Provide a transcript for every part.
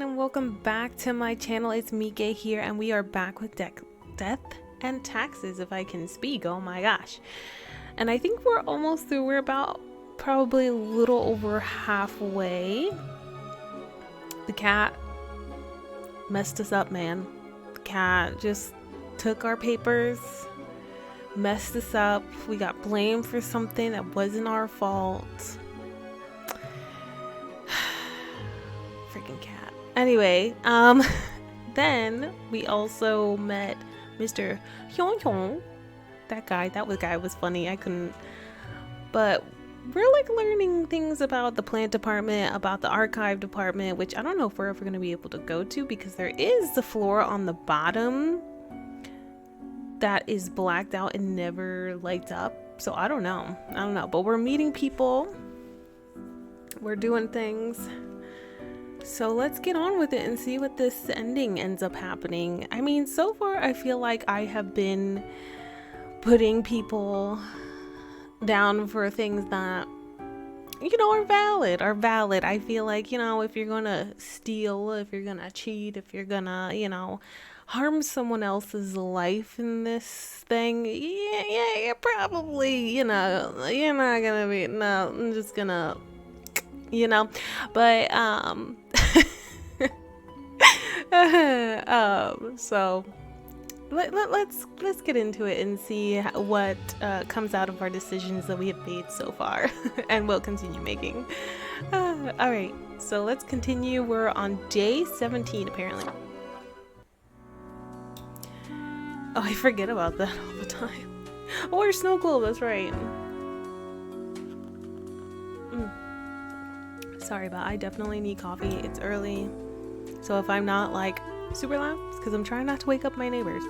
everyone, and welcome back to my channel. It's Mike here, and we are back with death and taxes, if I can speak. Oh my gosh. And I think we're almost through. We're about probably a little over halfway. The cat messed us up, man. The cat just took our papers, messed us up. We got blamed for something that wasn't our fault. Freaking cat. Anyway, then we also met Mr. Hyun Hyun. That guy was funny. I couldn't, but we're like learning things about the plant department, about the archive department, which I don't know if we're ever going to be able to go to because there is the floor on the bottom that is blacked out and never lights up. So I don't know, but we're meeting people, we're doing things. So let's get on with it and see what this ending ends up happening. I mean, so far I feel like I have been putting people down for things that, you know, are valid. I feel like, you know, if you're gonna steal, if you're gonna cheat, if you're gonna, you know, harm someone else's life in this thing, yeah, you're probably, you know, you're not gonna be, no, I'm just gonna, you know, but so let's get into it and see what comes out of our decisions that we have made so far and will continue making. All right, so let's continue. We're on day 17 apparently. Oh, I forget about that all the time. Oh, we're snow globe, that's right. Sorry, but I definitely need coffee. It's early, so if I'm not like super loud, it's because I'm trying not to wake up my neighbors.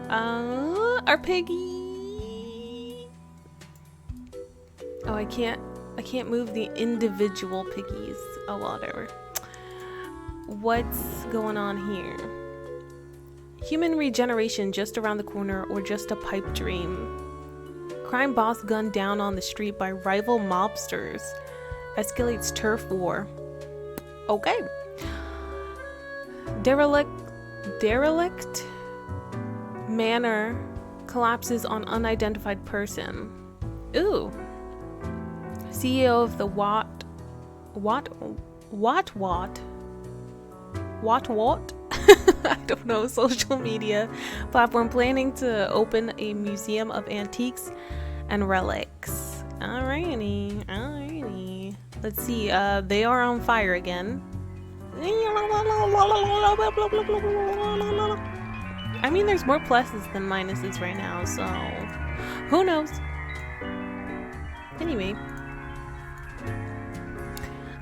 Our piggy. Oh, I can't move the individual piggies. Oh, whatever. What's going on here? Human regeneration just around the corner, or just a pipe dream? Crime boss gunned down on the street by rival mobsters. Escalates turf war. Okay. Derelict manor collapses on unidentified person. Ooh. CEO of the what I don't know, social media platform planning to open a museum of antiques and relics. Alrighty. Let's see, they are on fire again. I mean, there's more pluses than minuses right now, so who knows? Anyway,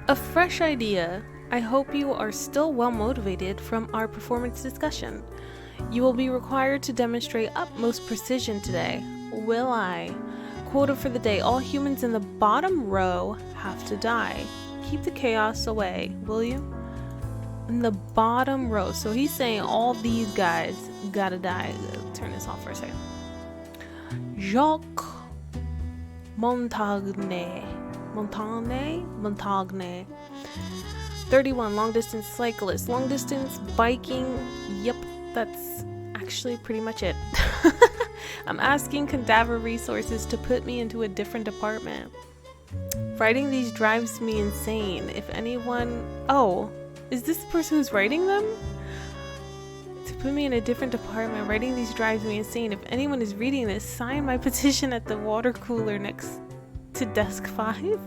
a fresh idea. I hope you are still well motivated from our performance discussion. You will be required to demonstrate utmost precision today. Will I? Quota for the day. All humans in the bottom row have to die. Keep the chaos away, will you? In the bottom row. So he's saying all these guys gotta die. Turn this off for a second. Jacques Montagne. 31, long distance cyclist. Long distance biking. Yep, that's actually pretty much it. I'm asking cadaver resources to put me into a different department. Writing these drives me insane. If anyone... Oh, is this the person who's writing them? To put me in a different department. Writing these drives me insane. If anyone is reading this, sign my petition at the water cooler next to desk 5.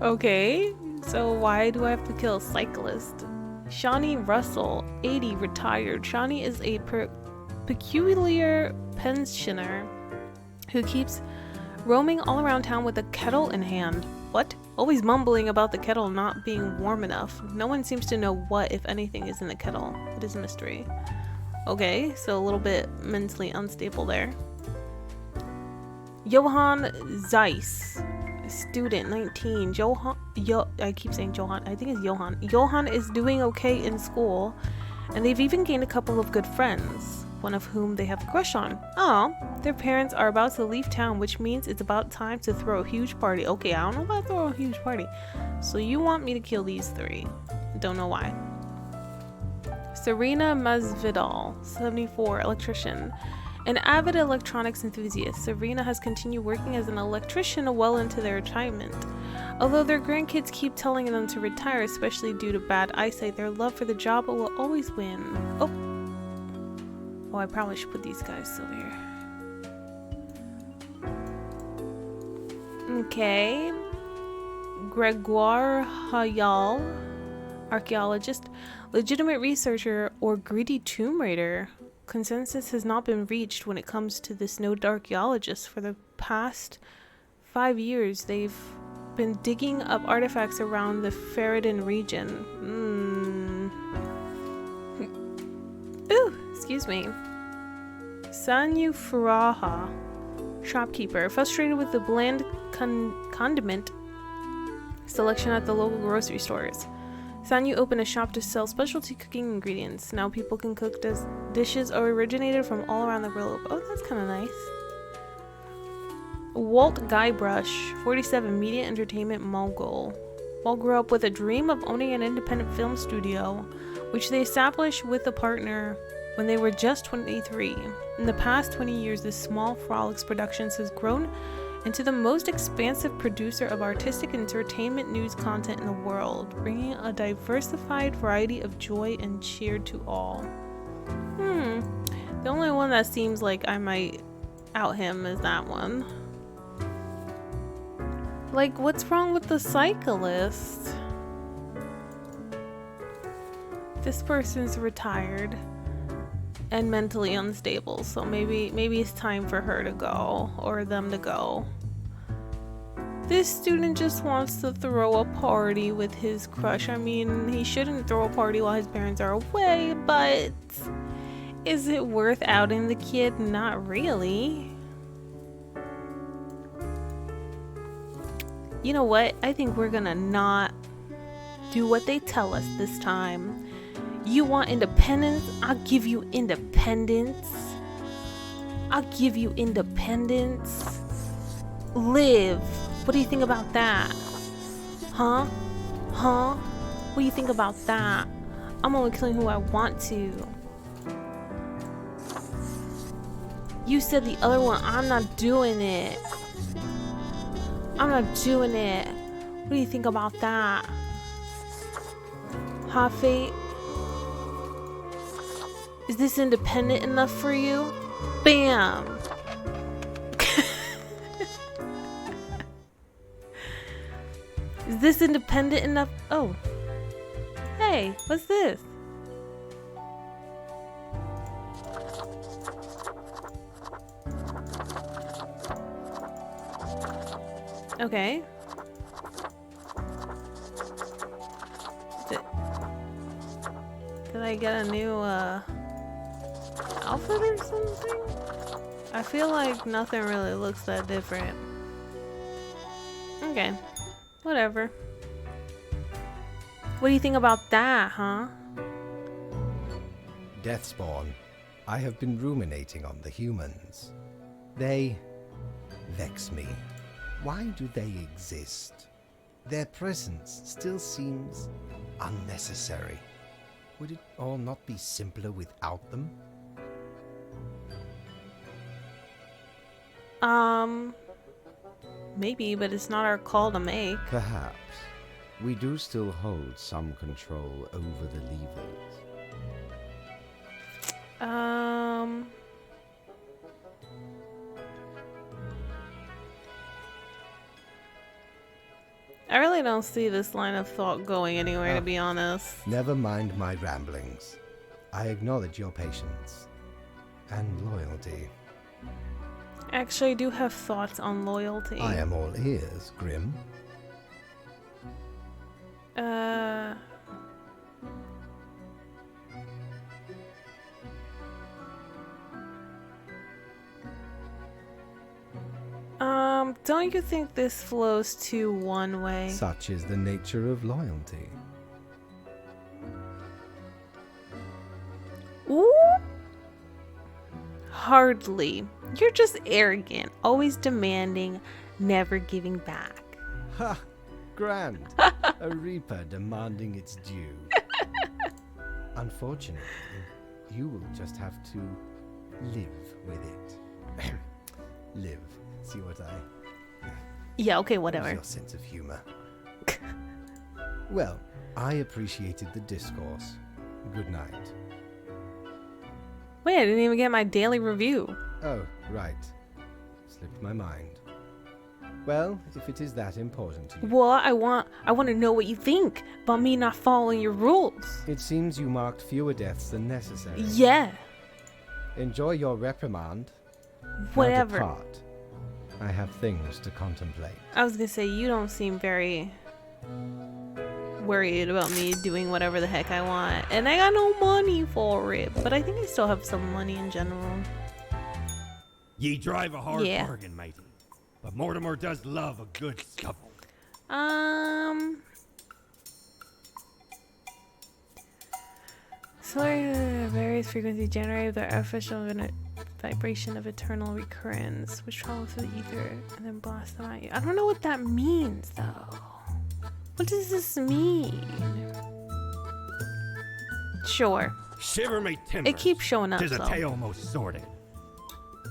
Okay, so why do I have to kill a cyclist? Shawnee Russell, 80, retired. Shawnee is a peculiar pensioner who keeps roaming all around town with a kettle in hand. What? Always mumbling about the kettle not being warm enough. No one seems to know what, if anything, is in the kettle. It is a mystery. Okay, so a little bit mentally unstable there. Johann Zeiss, student, 19. I keep saying Johann. I think it's Johann. Johann is doing okay in school, and they've even gained a couple of good friends. one of whom they have a crush on. Oh, their parents are about to leave town, which means it's about time to throw a huge party. Okay, I don't know about throw a huge party. So you want me to kill these three. Don't know why. Serena Masvidal, 74, electrician. An avid electronics enthusiast, Serena has continued working as an electrician well into their retirement. Although their grandkids keep telling them to retire, especially due to bad eyesight, their love for the job will always win. Oh, I probably should put these guys still here. Okay. Gregoire Hayal, archaeologist, legitimate researcher, or greedy tomb raider. Consensus has not been reached when it comes to this noted archaeologist. For the past 5 years, they've been digging up artifacts around the Ferrodin region. Ooh, excuse me. Sanyu Furaha, shopkeeper, frustrated with the bland condiment selection at the local grocery stores. Sanyu opened a shop to sell specialty cooking ingredients. Now people can cook dishes originated from all around the globe. Oh, that's kind of nice. Walt Guybrush, 47, media entertainment mogul. Walt grew up with a dream of owning an independent film studio, which they established with a partner when they were just 23. In the past 20 years, this small Frolics Productions has grown into the most expansive producer of artistic entertainment news content in the world, bringing a diversified variety of joy and cheer to all. The only one that seems like I might out him is that one. Like, what's wrong with the cyclist? This person's retired and mentally unstable, so maybe it's time for her to go, or them to go. This student just wants to throw a party with his crush. I mean, he shouldn't throw a party while his parents are away, but is it worth outing the kid? Not really. You know what? I think we're gonna not do what they tell us this time. You want independence? I'll give you independence. I'll give you independence. Live. What do you think about that? Huh? What do you think about that? I'm only killing who I want to. You said the other one. I'm not doing it. I'm not doing it. What do you think about that? Huh, Fate? Is this independent enough for you? Bam! Is this independent enough? Oh. Hey, what's this? Okay. Did I get a new outfit or something? I feel like nothing really looks that different. Okay. Whatever. What do you think about that, huh? Deathspawn, I have been ruminating on the humans. They vex me. Why do they exist? Their presence still seems unnecessary. Would it all not be simpler without them? Maybe, but it's not our call to make. Perhaps. We do still hold some control over the levers. I really don't see this line of thought going anywhere, to be honest. Never mind my ramblings. I acknowledge your patience and loyalty. Actually, I do have thoughts on loyalty. I am all ears, Grim. Don't you think this flows too one way? Such is the nature of loyalty. Ooh! Hardly. You're just arrogant, always demanding, never giving back. Ha! Grand. A reaper demanding its due. Unfortunately, you will just have to live with it. Live. See what I... Yeah, okay, Where's whatever. your sense of humor? Well, I appreciated the discourse. Good night. Wait, I didn't even get my daily review. Oh, right. Slipped my mind. Well, if it is that important to you. Well, I want to know what you think about me not following your rules. It seems you marked fewer deaths than necessary. Yeah, Enjoy your reprimand. whatever. Now depart. I have things to contemplate. I was gonna say, you don't seem very worried about me doing whatever the heck I want. And I got no money for it. But I think I still have some money in general. Ye drive a hard Yeah. bargain, matey. But Mortimer does love a good scuffle. Solar various frequencies generated the artificial vibration of eternal recurrence, which travels through the ether and then blasts them at you. I don't know what that means, though. What does this mean? Sure. Shiver me timbers. It keeps showing up, 'Tis a though. tale most sordid.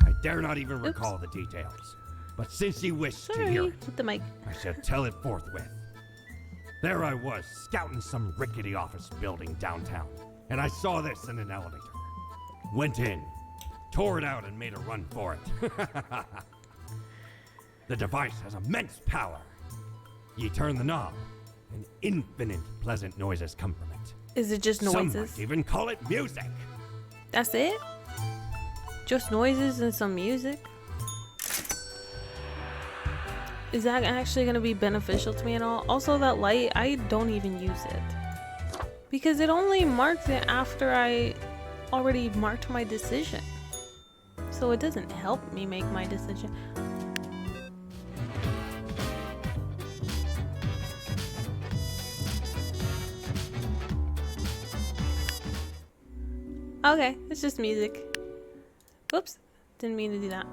I dare not even recall the details. But since ye wish to Sorry, hear it, with the mic. I shall tell it forthwith. There I was, scouting some rickety office building downtown, and I saw this in an elevator. Went in, tore it out, and made a run for it. The device has immense power. Ye turn the knob, and infinite pleasant noises come from it. Is it just Some noises? might even call it music. That's it? Just noises and some music? Is that actually going to be beneficial to me at all? Also, that light, I don't even use it. Because it only marks it after I already marked my decision. So it doesn't help me make my decision. Okay, it's just music. Whoops, didn't mean to do that.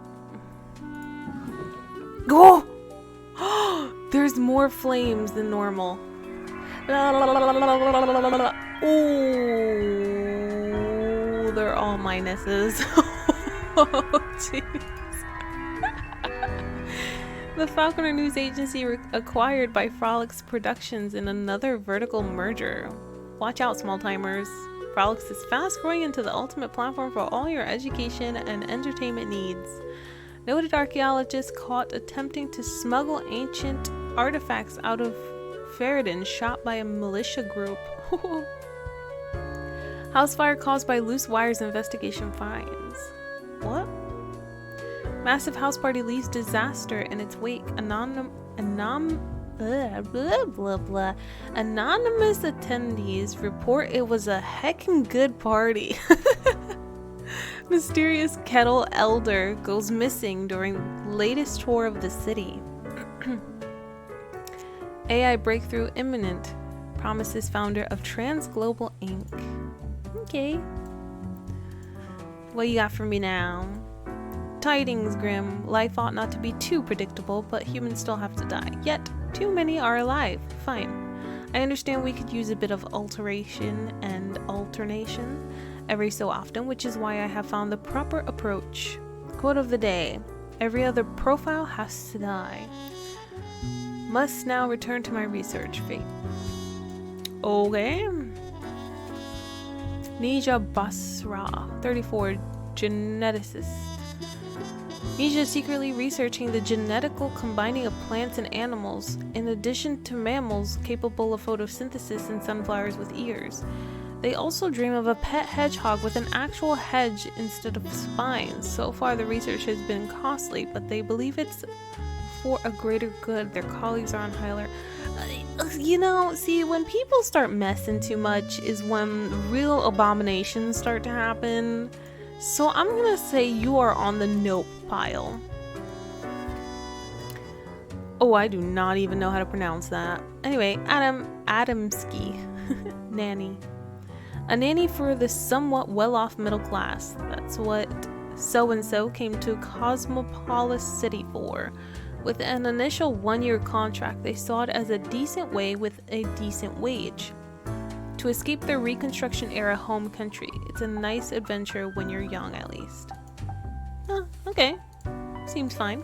Go! There's more flames than normal. Oh, they're all minuses. Oh, jeez. The Falconer News Agency acquired by Frolics Productions in another vertical merger. Watch out, small timers. Frolics is fast growing into the ultimate platform for all your education and entertainment needs. Noted archaeologists caught attempting to smuggle ancient artifacts out of Ferrodin, shot by a militia group. House fire caused by loose wires, investigation finds. What? Massive house party leaves disaster in its wake. Anonymous attendees report it was a heckin' good party. Mysterious kettle elder goes missing during latest tour of the city. AI breakthrough imminent, promises founder of Transglobal Inc. Okay. What you got for me now? Tidings, Grim. Life ought not to be too predictable, but humans still have to die. Yet, too many are alive. Fine. I understand we could use a bit of alteration and alternation every so often, which is why I have found the proper approach. Quote of the day: every other profile has to die. Must now return to my research fate. Okay. Nija Basra, 34, geneticist. Nija is secretly researching the genetical combining of plants and animals, in addition to mammals capable of photosynthesis and sunflowers with ears. They also dream of a pet hedgehog with an actual hedge instead of spines. So far, the research has been costly, but they believe it's for a greater good. Their colleagues are on high alert. You know, see, when people start messing too much is when real abominations start to happen. So I'm gonna say you are on the nope pile. Oh, I do not even know how to pronounce that. Anyway, Adamski. Nanny. A nanny for the somewhat well-off middle class. That's what so-and-so came to Cosmopolis City for. With an initial 1-year contract, they saw it as a decent way with a decent wage to escape their Reconstruction-era home country. It's a nice adventure when you're young, at least. Okay. Seems fine.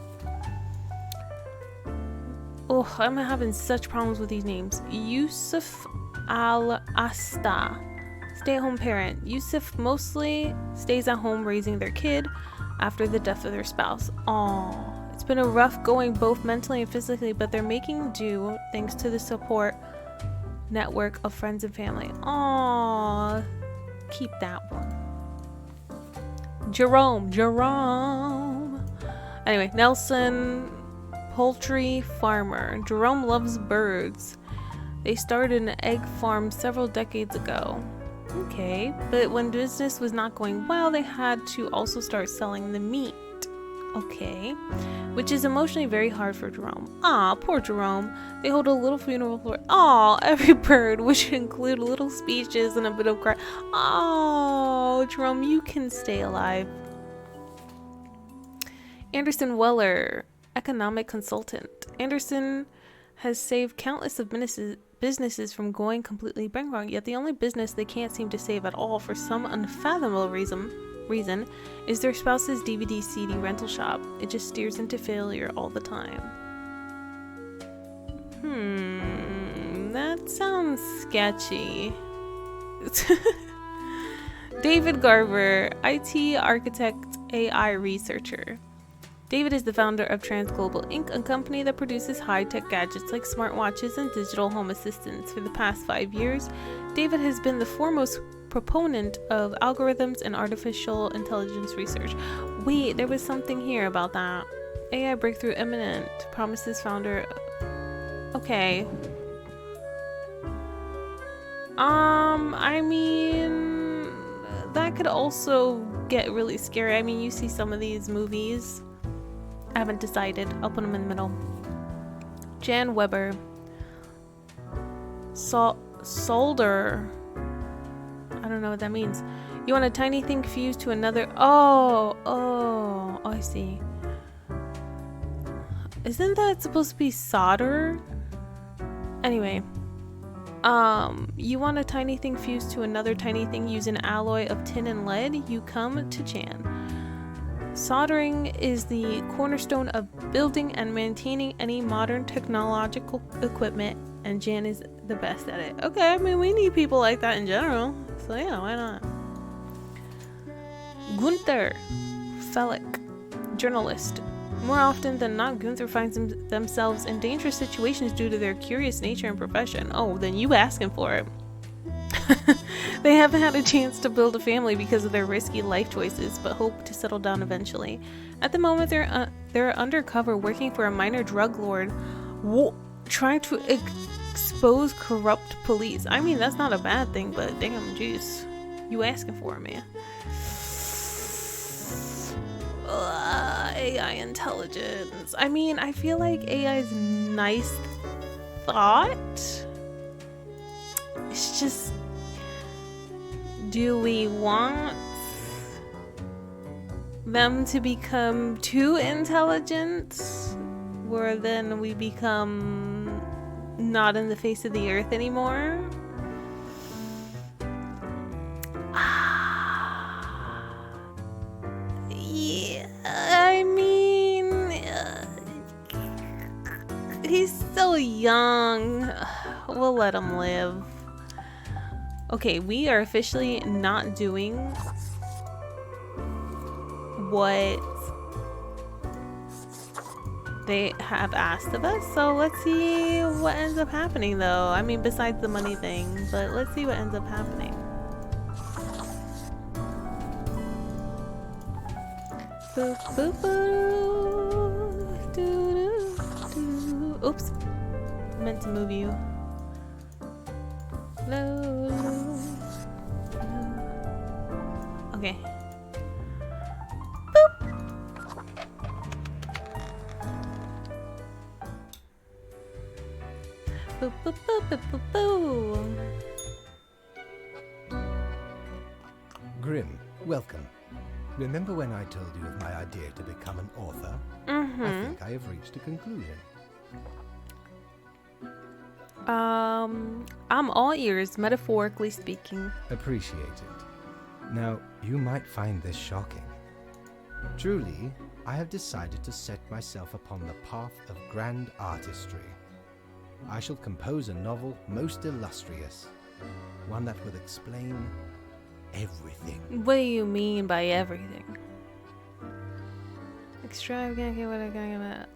Oh, I'm having such problems with these names. Yusuf Al-Asta. Stay-at-home parent. Yusuf mostly stays at home raising their kid after the death of their spouse. Aww. It's been a rough going both mentally and physically, but they're making do thanks to the support network of friends and family. Aww. Keep that one. Jerome. Anyway, Nelson, poultry farmer. Jerome loves birds. They started an egg farm several decades ago. Okay, but when business was not going well, they had to also start selling the meat. Okay, which is emotionally very hard for Jerome. Aw, poor Jerome. They hold a little funeral for every bird, which include little speeches and a bit of cry. Oh, Jerome, you can stay alive. Anderson Weller, economic consultant. Anderson has saved countless of businesses from going completely bankrupt, yet the only business they can't seem to save at all for some unfathomable reason is their spouse's DVD CD rental shop. It just steers into failure all the time. That sounds sketchy. David Garver, IT architect, AI researcher. David is the founder of TransGlobal Inc., a company that produces high-tech gadgets like smartwatches and digital home assistants. For the past 5 years, David has been the foremost proponent of algorithms and artificial intelligence research. Wait, there was something here about that. AI breakthrough imminent, promises founder. Okay. I mean, that could also get really scary. I mean, you see some of these movies. I haven't decided. I'll put them in the middle. Jan Weber. Solder. I don't know what that means. You want a tiny thing fused to another. Oh, I see. Isn't that supposed to be solder? Anyway. You want a tiny thing fused to another tiny thing using an alloy of tin and lead? You come to Jan. Soldering is the cornerstone of building and maintaining any modern technological equipment, and Jan is the best at it. Okay, I mean, we need people like that in general, so yeah, why not? Gunther Felick, journalist. More often than not, Gunther finds themselves in dangerous situations due to their curious nature and profession. Oh, then you asking for it. They haven't had a chance to build a family because of their risky life choices, but hope to settle down eventually. At the moment, they're undercover working for a minor drug lord, trying to expose corrupt police. I mean, that's not a bad thing, but damn, jeez, you asking for it, man. AI intelligence. I mean, I feel like AI's nice thought. It's just, do we want them to become too intelligent, where then we become not in the face of the earth anymore? Yeah, I mean, he's still young. We'll let him live. Okay, we are officially not doing what they have asked of us, so let's see what ends up happening though. I mean, besides the money thing, but let's see what ends up happening. Boop, boop, boop. Doo, doo, doo. Oops, meant to move you. Low. Okay. Boop. Boop, boop, boop, boop, boop, boop. Grim, welcome. Remember when I told you of my idea to become an author? I think I have reached a conclusion. I'm all ears, metaphorically speaking. Appreciate it. Now, you might find this shocking. Truly, I have decided to set myself upon the path of grand artistry. I shall compose a novel most illustrious, one that will explain everything. What do you mean by everything? Extravagant, what I got about.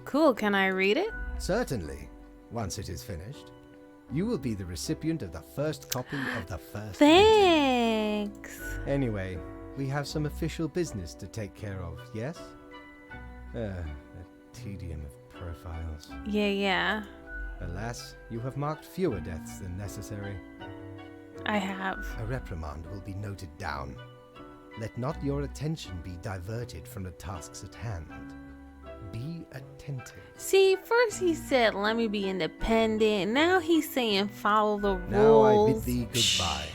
Cool, can I read it? Certainly, once it is finished, you will be the recipient of the first copy of the first Thanks. printing. Anyway, we have some official business to take care of, yes? The tedium of profiles. Yeah. Alas, you have marked fewer deaths than necessary. I have. A reprimand will be noted down. Let not your attention be diverted from the tasks at hand. Be attentive. See, first he said, let me be independent. Now he's saying, follow the rules. Now I bid thee goodbye.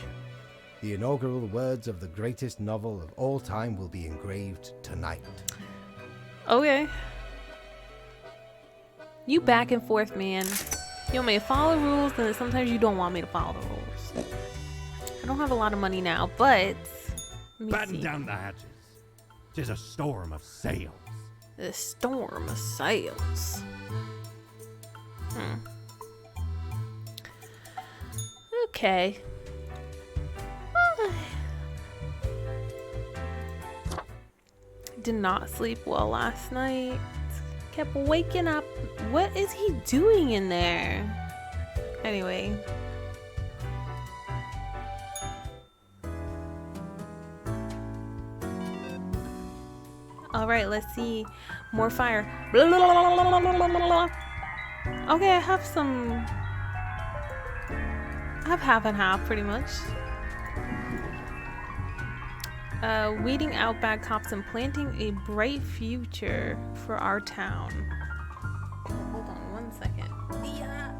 The inaugural words of the greatest novel of all time will be engraved tonight. Okay. You back and forth, man. You want me to follow the rules, and then sometimes you don't want me to follow the rules. I don't have a lot of money now, but... let me Batten see. down the hatches. 'Tis a storm of sails. The storm of sails. Okay. Did not sleep well last night. Kept waking up. What is he doing in there? Anyway. Alright, let's see. More fire. Okay, I have some... I have half and half, pretty much. Weeding out bad cops and planting a bright future for our town. Oh, hold on 1 second. Yeah.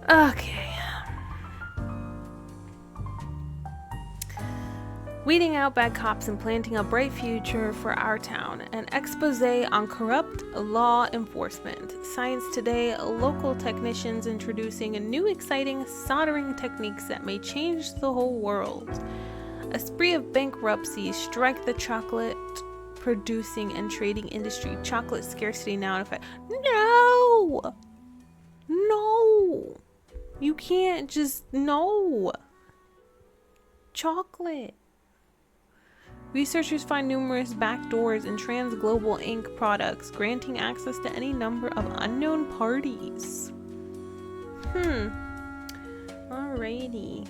Okay. Weeding out bad cops and planting a bright future for our town. An expose on corrupt law enforcement. Science Today, local technicians introducing new exciting soldering techniques that may change the whole world. A spree of bankruptcy strike the chocolate producing and trading industry. Chocolate scarcity now in effect. No! No! You can't just... No! Chocolate. Researchers find numerous backdoors in Trans-Global Inc. products, granting access to any number of unknown parties. Alrighty.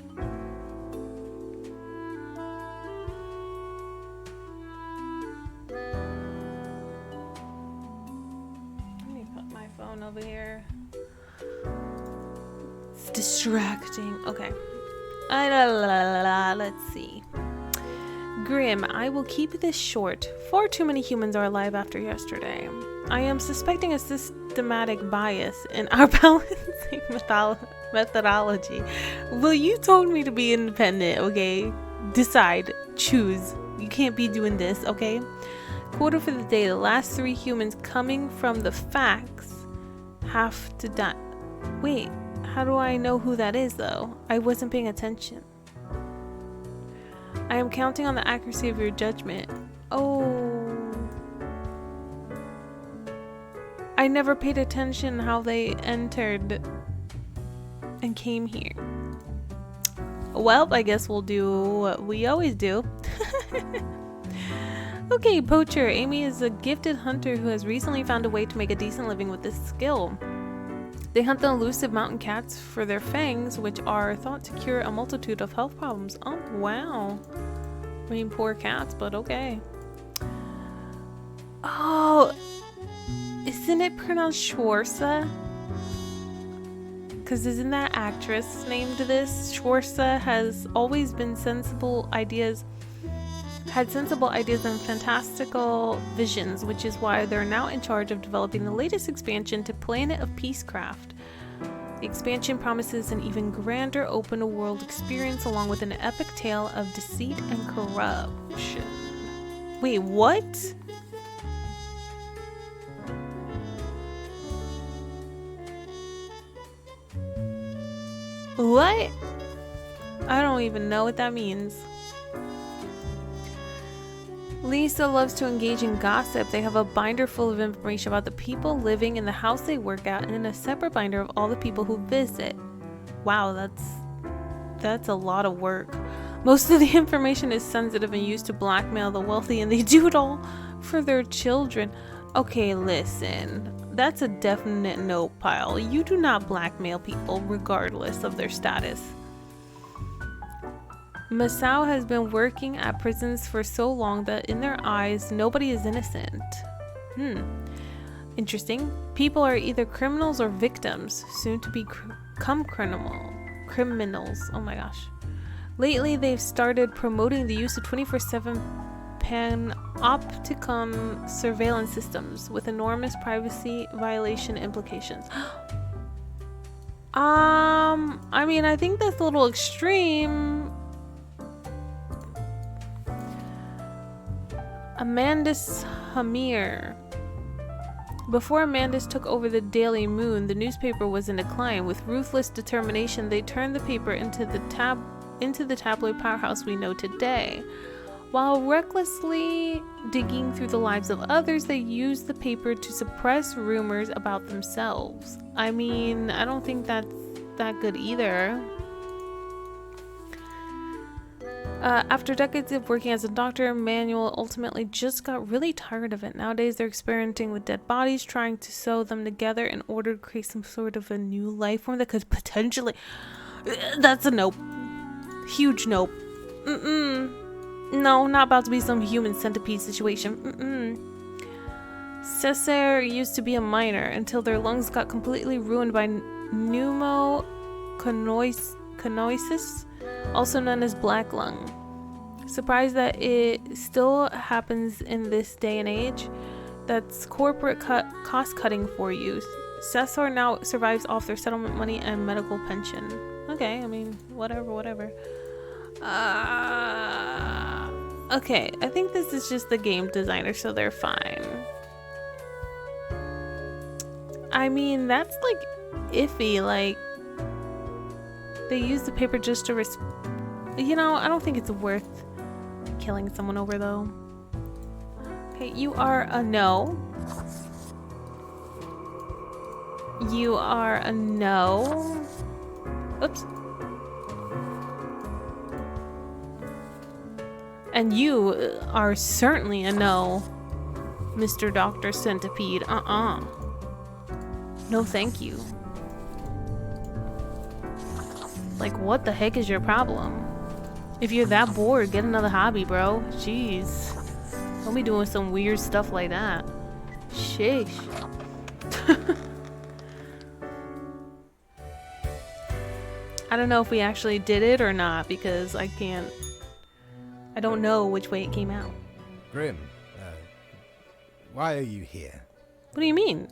Let me put my phone over here. It's distracting. Okay. Let's see. Grim, I will keep this short. Far too many humans are alive after yesterday. I am suspecting a systematic bias in our balancing methodology. Well, you told me to be independent, okay? Decide. Choose. You can't be doing this, okay? Quota for the day. The last 3 humans coming from the facts have to die. Wait, how do I know who that is, though? I wasn't paying attention. I am counting on the accuracy of your judgment. Oh. I never paid attention how they entered and came here. Well, I guess we'll do what we always do. Okay, Poacher. Amy is a gifted hunter who has recently found a way to make a decent living with this skill. They hunt the elusive mountain cats for their fangs, which are thought to cure a multitude of health problems. Oh, wow. I mean, poor cats, but okay. Oh, isn't it pronounced Schwarza? Because isn't that actress named this? Schwarza has always been sensible ideas had sensible ideas and fantastical visions, which is why they're now in charge of developing the latest expansion to Planet of Peacecraft. The expansion promises an even grander open world experience along with an epic tale of deceit and corruption. Wait, what? What? I don't even know what that means. Lisa loves to engage in gossip. They have a binder full of information about the people living in the house they work at, and then a separate binder of all the people who visit. Wow, that's a lot of work. Most of the information is sensitive and used to blackmail the wealthy, and they do it all for their children. Okay, listen. That's a definite no, pile. You do not blackmail people regardless of their status. Masao has been working at prisons for so long that in their eyes, nobody is innocent. Interesting. People are either criminals or victims, soon to become criminals. Oh my gosh. Lately, they've started promoting the use of 24/7 panopticon surveillance systems with enormous privacy violation implications. I mean, I think that's a little extreme. Amandus Hamir. Before Amandus took over the Daily Moon, the newspaper was in decline. With ruthless determination, they turned the paper into the tabloid powerhouse we know today. While recklessly digging through the lives of others, they used the paper to suppress rumors about themselves. I mean, I don't think that's that good either. After decades of working as a doctor, Manuel ultimately just got really tired of it. Nowadays, they're experimenting with dead bodies, trying to sew them together in order to create some sort of a new life form that could potentially... That's a nope. Huge nope. No, not about to be some human centipede situation. Cesar used to be a miner until their lungs got completely ruined by pneumoconiosis, also known as black lung. Surprised that it still happens in this day and age? That's corporate cost cutting for you. Cesar now survives off their settlement money and medical pension. Okay, I mean, whatever. Okay, I think this is just the game designer, so they're fine. I mean, that's like iffy, like they use the paper just to you know, I don't think it's worth killing someone over though. Okay, you are a no. You are a no. Oops. And you are certainly a no, Mr. Dr. Centipede. No thank you. Like, what the heck is your problem? If you're that bored, get another hobby, bro. Jeez. Don't be doing some weird stuff like that. Sheesh. I don't know if we actually did it or not, because I don't know which way it came out. Grim, why are you here? What do you mean?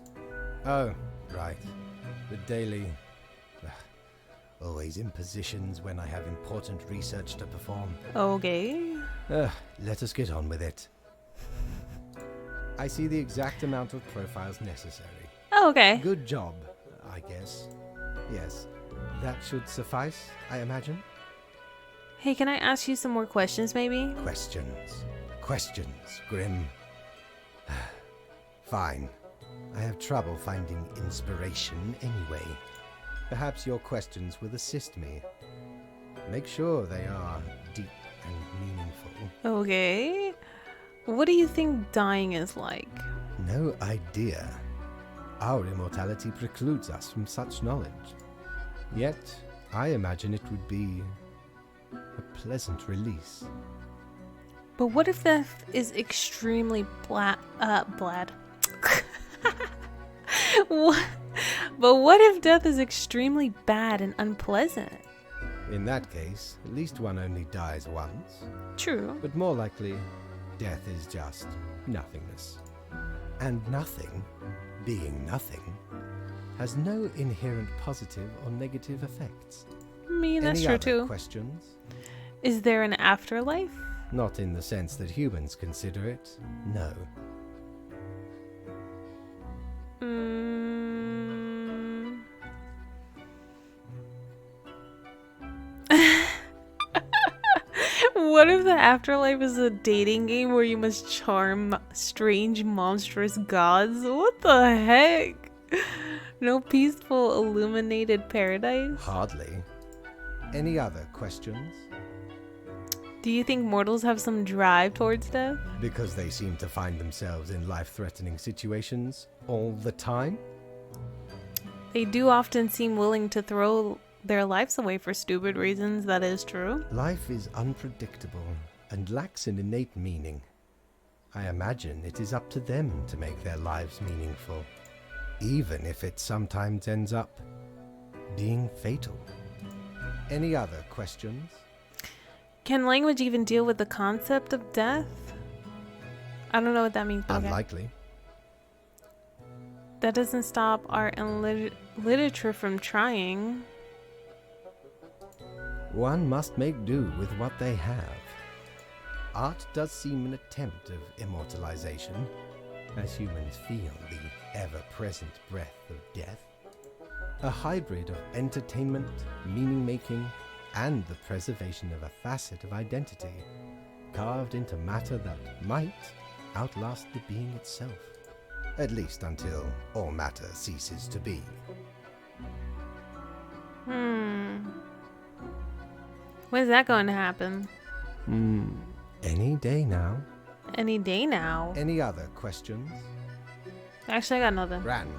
Oh, right. The daily... always in positions when I have important research to perform. Okay. Let us get on with it. I see the exact amount of profiles necessary. Oh, okay. Good job, I guess. Yes, that should suffice, I imagine. Hey, can I ask you some more questions, maybe? Questions, Grim. Fine. I have trouble finding inspiration anyway. Perhaps your questions will assist me. Make sure they are deep and meaningful. Okay. What do you think dying is like? No idea. Our immortality precludes us from such knowledge. Yet, I imagine it would be a pleasant release. But what if death is extremely blad? But what if death is extremely bad and unpleasant? In that case, at least one only dies once. True. But more likely, death is just nothingness. And nothing, being nothing, has no inherent positive or negative effects. I mean, that's Any true other too. questions? Is there an afterlife? Not in the sense that humans consider it, no. Mm. What if the afterlife is a dating game where you must charm strange, monstrous gods? What the heck? No peaceful, illuminated paradise? Hardly. Any other questions? Do you think mortals have some drive towards death? Because they seem to find themselves in life-threatening situations all the time? They do often seem willing to throw their lives away for stupid reasons, that is true. Life is unpredictable and lacks an innate meaning. I imagine it is up to them to make their lives meaningful, even if it sometimes ends up being fatal. Any other questions? Can language even deal with the concept of death? I don't know what that means. But okay. Unlikely. That doesn't stop art and literature from trying. One must make do with what they have. Art does seem an attempt of immortalization, as humans feel the ever-present breath of death. A hybrid of entertainment, meaning-making, and the preservation of a facet of identity, carved into matter that might outlast the being itself. At least until all matter ceases to be. When is that going to happen? Any day now. Any day now. Any other questions? Actually, I got nothing. Grand.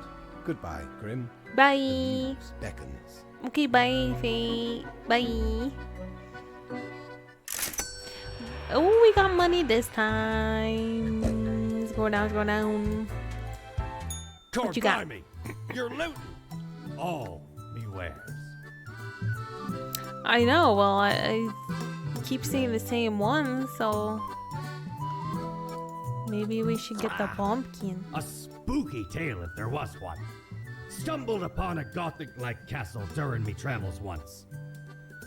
Goodbye, Grim. Bye. The muse beckons. Okay, bye, Faye. Bye. Oh, we got money this time. Let's go down, let's go down. What you got? By me. You're looting all me wares. I know, well, I keep seeing the same one, so maybe we should get the pumpkin. A spooky tale if there was one. Stumbled upon a gothic-like castle during me travels once.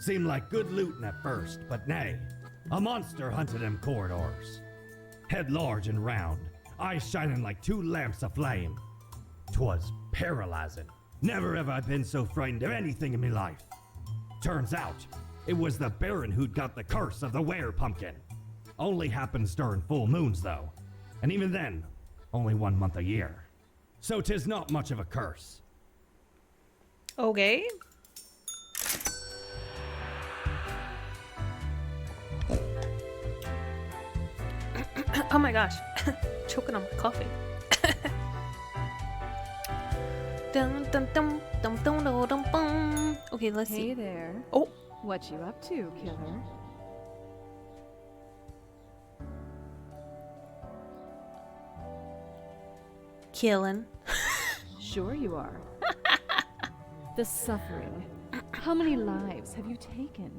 Seemed like good looting at first, but nay, a monster hunted them corridors. Head large and round, eyes shining like two lamps aflame. 'Twas paralyzing. Never have I been so frightened of anything in me life. Turns out, it was the Baron who'd got the curse of the were-pumpkin. Only happens during full moons, though. And even then, only 1 month a year. So 'tis not much of a curse. Okay. Oh my gosh. Choking on my coffee. Dum, dum, dum, dum, dum, dum, dum, dum. Okay, let's see. Hey there. Oh. What you up to, killer? Killing. Sure you are. The suffering. How many lives have you taken?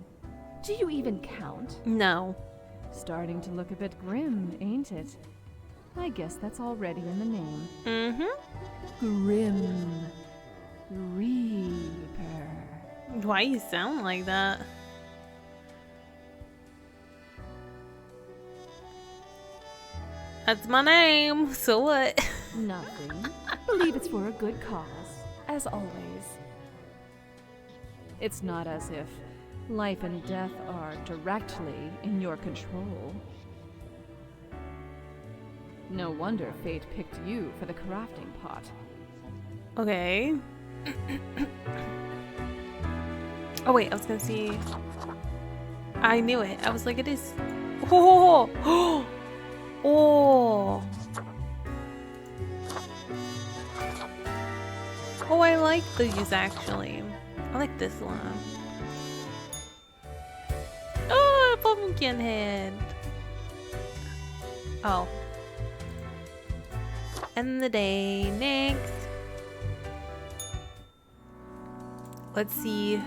Do you even count? No. Starting to look a bit grim, ain't it? I guess that's already in the name. Mm-hmm. Grim Reaper. Why you sound like that? That's my name. So what? Nothing. Believe it's for a good cause, as always. It's not as if life and death are directly in your control. No wonder fate picked you for the crafting pot. Okay. Oh wait, I was gonna see. I knew it. I was like, it is. Oh, oh, oh. Oh, I like these actually. I like this one. Oh, pumpkin head. Oh. End the day. Next. Let's see.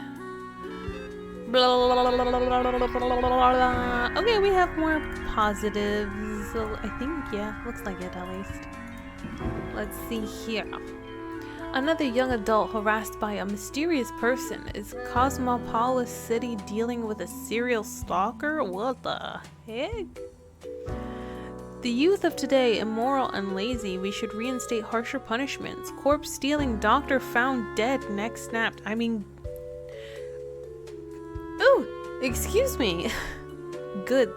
Okay, we have more positives. So I think, yeah, looks like it at least. Let's see here. Another young adult harassed by a mysterious person. Is Cosmopolis City dealing with a serial stalker? What the heck? The youth of today, immoral and lazy. We should reinstate harsher punishments. Corpse stealing doctor found dead, neck snapped. I mean... Ooh! Excuse me! Good.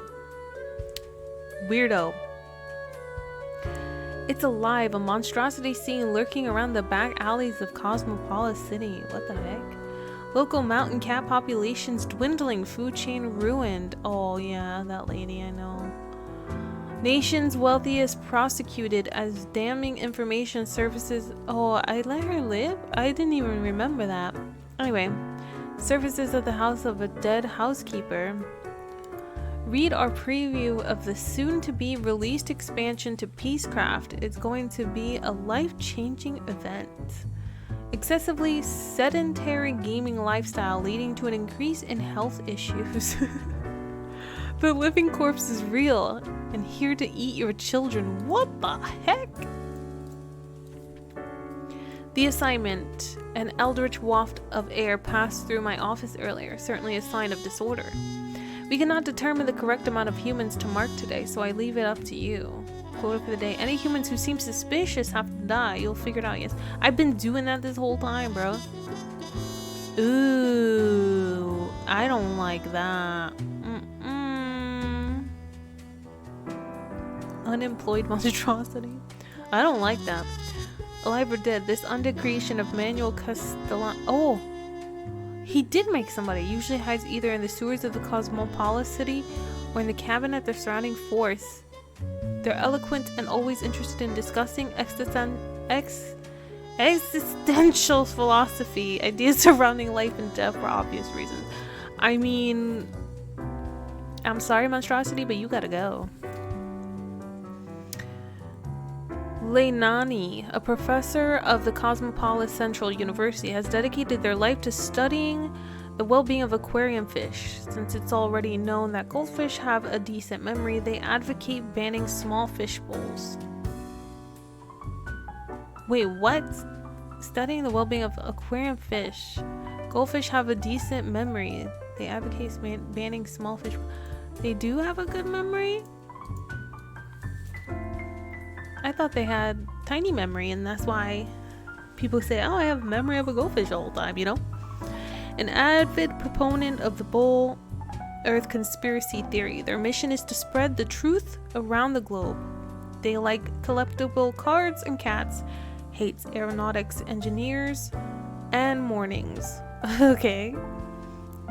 Weirdo. It's alive, a monstrosity seen lurking around the back alleys of Cosmopolis City. What the heck? Local mountain cat populations dwindling, food chain ruined. Oh yeah, that lady I know. Nation's wealthiest prosecuted as damning information surfaces. Oh, I let her live? I didn't even remember that. Anyway, surfaces at the house of a dead housekeeper. Read our preview of the soon-to-be released expansion to Peacecraft. It's going to be a life-changing event. Excessively sedentary gaming lifestyle leading to an increase in health issues. The living corpse is real and here to eat your children. What the heck? The assignment. An eldritch waft of air passed through my office earlier, certainly a sign of disorder. We cannot determine the correct amount of humans to mark today, so I leave it up to you. Quote for the day. Any humans who seem suspicious have to die. You'll figure it out, yes. I've been doing that this whole time, bro. Ooh. I don't like that. Unemployed monstrosity. I don't like that. Alive or dead, this undercreation of Manuel Castellan. Oh! He did make somebody. Usually hides either in the sewers of the Cosmopolis City or in the cabin at their surrounding force. They're eloquent and always interested in discussing existential philosophy, ideas surrounding life and death for obvious reasons. I mean, I'm sorry, monstrosity, but you gotta go. Leinani, a professor of the Cosmopolis Central University, has dedicated their life to studying the well-being of aquarium fish. Since it's already known that goldfish have a decent memory, they advocate banning small fish bowls. Wait, what? Studying the well-being of aquarium fish. Goldfish have a decent memory. They advocate banning small fish. They do have a good memory? I thought they had tiny memory, and that's why people say, oh, I have memory of a goldfish all the time, you know? An avid proponent of the Bull Earth conspiracy theory. Their mission is to spread the truth around the globe. They like collectible cards and cats, hates aeronautics engineers, and mornings. Okay.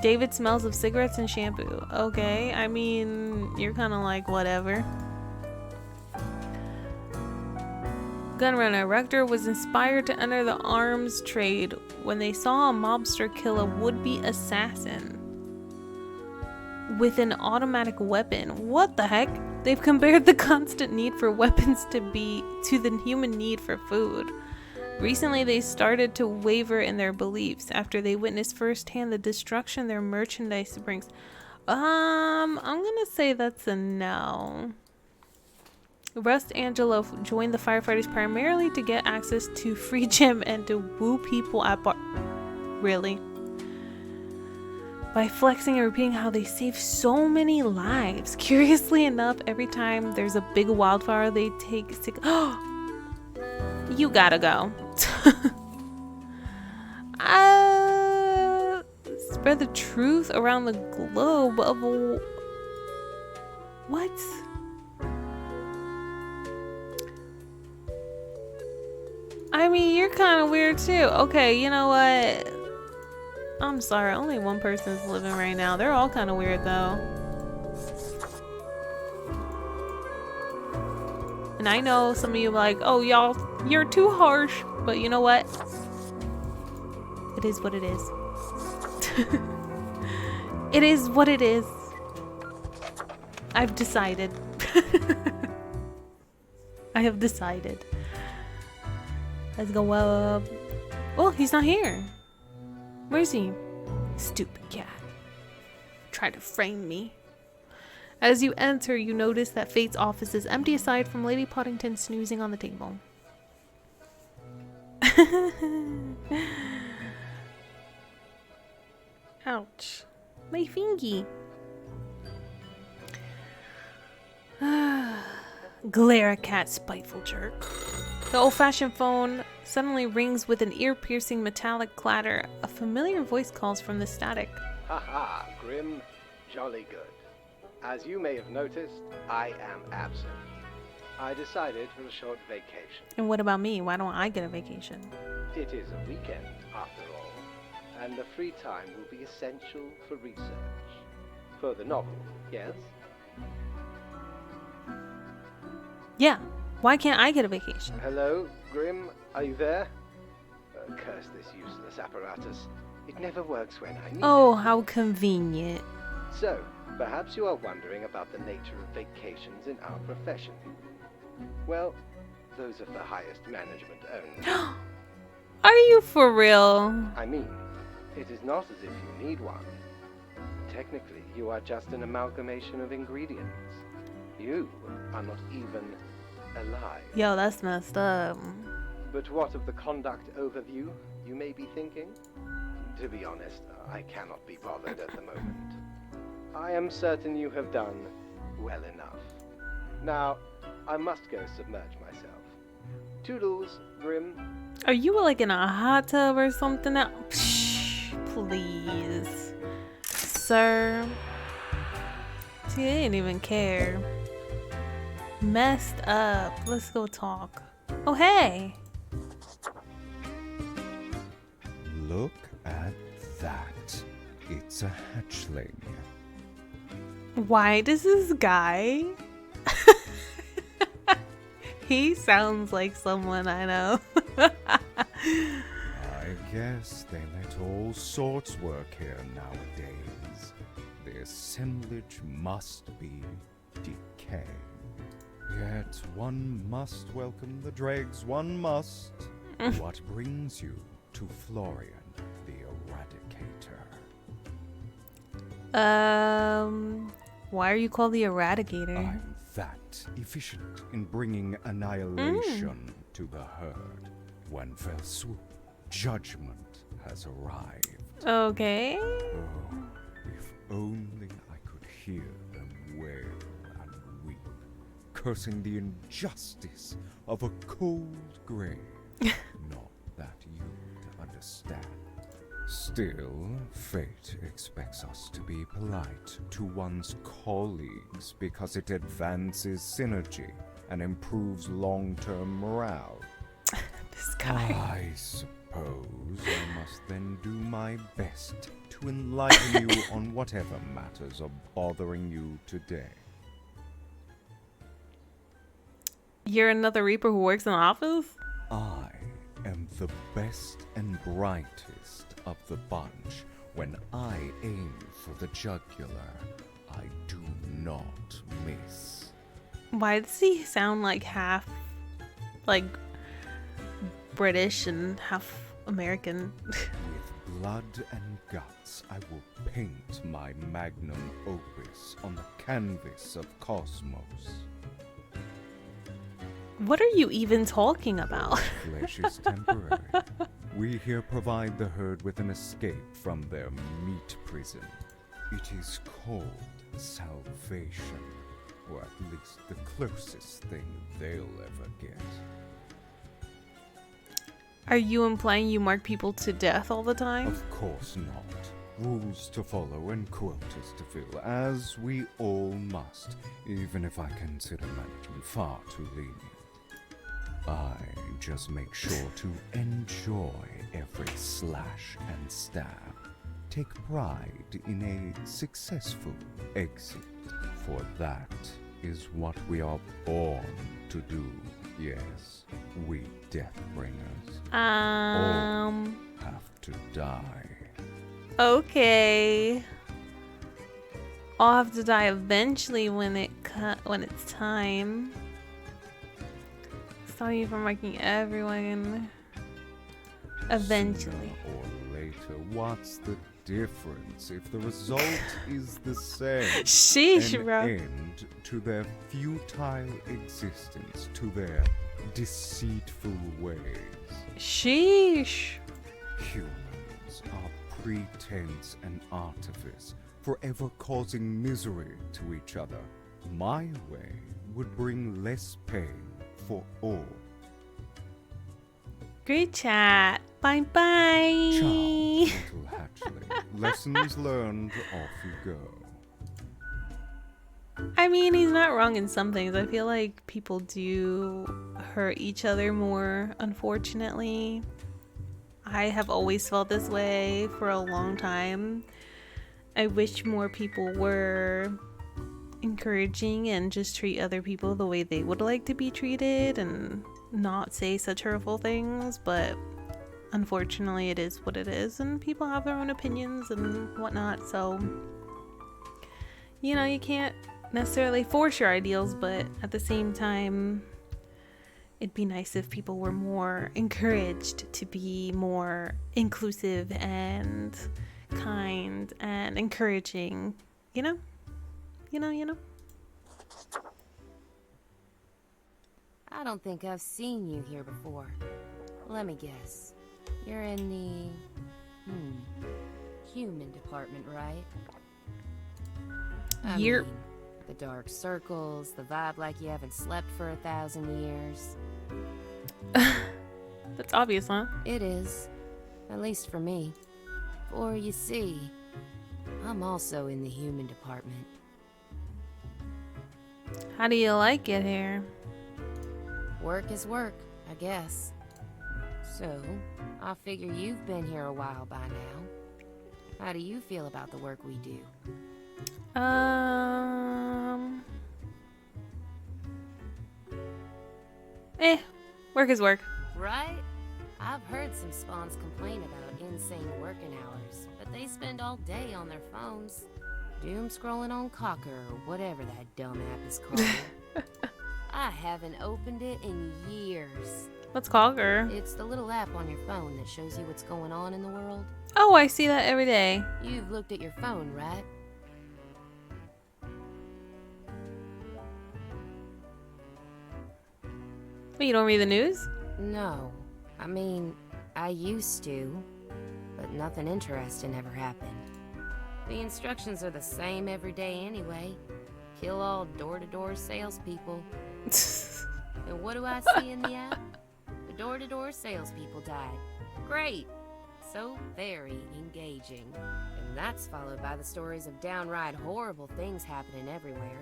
David smells of cigarettes and shampoo. Okay, I mean, you're kind of like, whatever. Gunrunner. Rector was inspired to enter the arms trade when they saw a mobster kill a would-be assassin with an automatic weapon. What the heck? They've compared the constant need for weapons to the human need for food. Recently, they started to waver in their beliefs after they witnessed firsthand the destruction their merchandise brings. I'm gonna say that's a no. Rust Angelo joined the firefighters primarily to get access to free gym and to woo people at bar. Really? By flexing and repeating how they save so many lives. Curiously enough, every time there's a big wildfire, they take sick. You gotta go. Spread the truth around the globe of what? I mean, you're kind of weird too. Okay, you know what? I'm sorry, only one person's living right now. They're all kind of weird though. And I know some of you are like, oh y'all, you're too harsh. But you know what? It is what it is. It is what it is. I've decided. I have decided. Let's go up. Oh, he's not here. Where is he? Stupid cat. try to frame me. As you enter, you notice that Fate's office is empty aside from Lady Poddington snoozing on the table. Ouch. My fingy. Glare at cat, spiteful jerk. The old-fashioned phone suddenly rings with an ear-piercing metallic clatter. A familiar voice calls from the static. Haha, Grim, jolly good. As you may have noticed, I am absent. I decided for a short vacation. And what about me? Why don't I get a vacation? It is a weekend, after all, and the free time will be essential for research. For the novel, yes? Yeah, why can't I get a vacation? Hello, Grim, are you there? Curse this useless apparatus. It never works when I need Oh, it. how convenient. So, perhaps you are wondering about the nature of vacations in our profession. Well, those are for highest management only. Are you for real? I mean, it is not as if you need one. Technically, you are just an amalgamation of ingredients. You are not even alive. Yo, that's messed up. But what of the conduct overview, you may be thinking? To be honest, I cannot be bothered at the moment. I am certain you have done well enough. Now, I must go submerge myself. Toodles, Grim. Are you like in a hot tub or something? Psh, please. Sir. See, they didn't even care. Messed up. Let's go talk. Oh, hey. Look at that. It's a hatchling. Why does this guy? He sounds like someone I know. I guess they let all sorts work here nowadays. The assemblage must be decay. Yet one must welcome the dregs, one must. What brings you to Florian, the Eradicator? Why are you called the Eradicator? I'm that efficient in bringing annihilation to the herd. One fell swoop, judgment has arrived. Okay. Oh, if only I could hear them wail and weep, cursing the injustice of a cold grave. Not that you'd understand. Still, fate expects us to be polite to one's colleagues because it advances synergy and improves long-term morale. This guy. I suppose I must then do my best to enlighten you on whatever matters are bothering you today. You're another Reaper who works in the office? I am the best and brightest of the bunch. When I aim for the jugular, I do not miss. Why does he sound like half, like, British and half American? With blood and guts, I will paint my magnum opus on the canvas of cosmos. What are you even talking about? Flesh is temporary. We here provide the herd with an escape from their meat prison. It is called salvation, or at least the closest thing they'll ever get. Are you implying you mark people to death all the time? Of course not. Rules to follow and quotas to fill, as we all must, even if I consider management far too lenient. I just make sure to enjoy every slash and stab. Take pride in a successful exit, for that is what we are born to do. Yes, we Deathbringers all have to die. Okay. I'll have to die eventually when it's time. Stop me from marking everyone. Eventually. Sooner or later, what's the difference if the result is the same? Sheesh, An bro. end to their futile existence, to their deceitful ways. Sheesh. Humans are pretense and artifice, forever causing misery to each other. My way would bring less pain for all. Great chat. Bye bye. Ciao, little hatchling. Lessons learned, off you go. I mean, he's not wrong in some things. I feel like people do hurt each other more, unfortunately. I have always felt this way for a long time. I wish more people were encouraging and just treat other people the way they would like to be treated and not say such hurtful things, but unfortunately it is what it is, and people have their own opinions and whatnot, so you know, you can't necessarily force your ideals, but at the same time it'd be nice if people were more encouraged to be more inclusive and kind and encouraging, you know. I don't think I've seen you here before. Let me guess. You're in the... human department, right? I Yep. mean, the dark circles, the vibe like you haven't slept for 1,000 years. That's obvious, huh? It is. At least for me. For you see, I'm also in the human department. How do you like it here? Work is work, I guess. So, I figure you've been here a while by now. How do you feel about the work we do? Work is work. Right? I've heard some spawns complain about insane working hours, but they spend all day on their phones. Doom scrolling on Cocker or whatever that dumb app is called. I haven't opened it in years. Let's call her. It's the little app on your phone that shows you what's going on in the world. Oh, I see that every day. You've looked at your phone, right? But you don't read the news? No. I mean, I used to, but nothing interesting ever happened. The instructions are the same every day anyway. Kill all door-to-door salespeople. And what do I see in the app? The door-to-door salespeople died. Great! So very engaging. And that's followed by the stories of downright horrible things happening everywhere.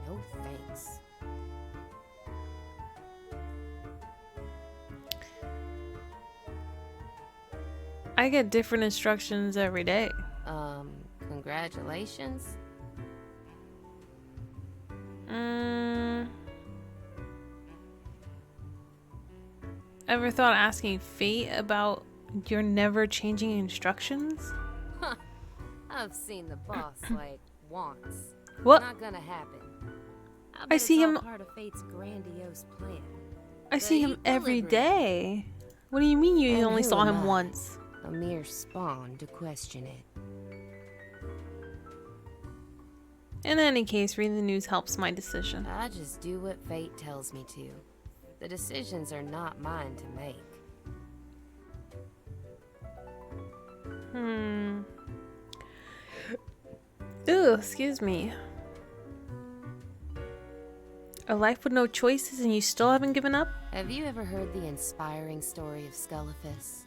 No thanks. I get different instructions every day. Congratulations? Ever thought of asking Fate about your never changing instructions? I've seen the boss, like, once. What? Not gonna happen. I see him. Part of Fate's grandiose plan. I see him every day. What do you mean you And only who saw am him I? once? A mere spawn to question it. In any case, reading the news helps my decision. I just do what fate tells me to. The decisions are not mine to make. Ooh, excuse me. A life with no choices and you still haven't given up? Have you ever heard the inspiring story of Scullifus?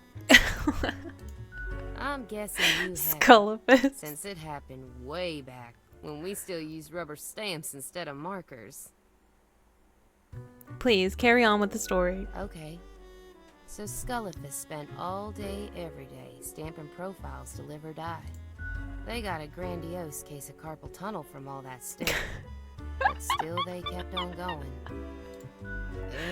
I'm guessing you have, Scullifus. since it happened way back when we still used rubber stamps instead of markers. Please, carry on with the story. Okay. So Scullifus spent all day, every day, stamping profiles to live or die. They got a grandiose case of carpal tunnel from all that stamp. But still they kept on going.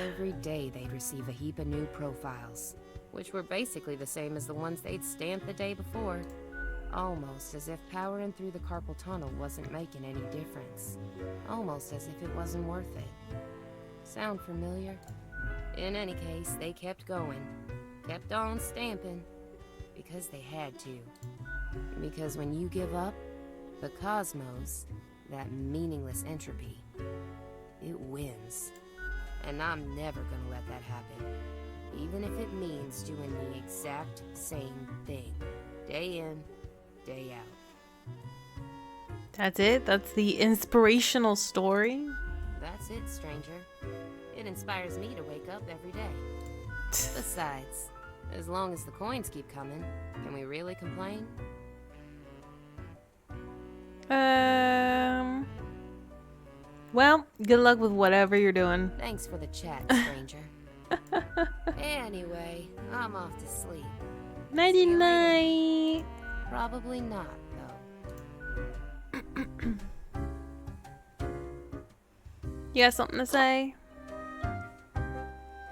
Every day they'd receive a heap of new profiles, which were basically the same as the ones they'd stamped the day before. Almost as if powering through the carpal tunnel wasn't making any difference. Almost as if it wasn't worth it. Sound familiar? In any case, they kept going. Kept on stamping. Because they had to. Because when you give up, the cosmos, that meaningless entropy, it wins. And I'm never gonna let that happen. Even if it means doing the exact same thing. Day in, day out. That's it? That's the inspirational story? That's it, stranger. It inspires me to wake up every day. Besides, as long as the coins keep coming, can we really complain? Well, good luck with whatever you're doing. Thanks for the chat, stranger. Anyway, I'm off to sleep. Nighty night. Probably not, though. You got something to say?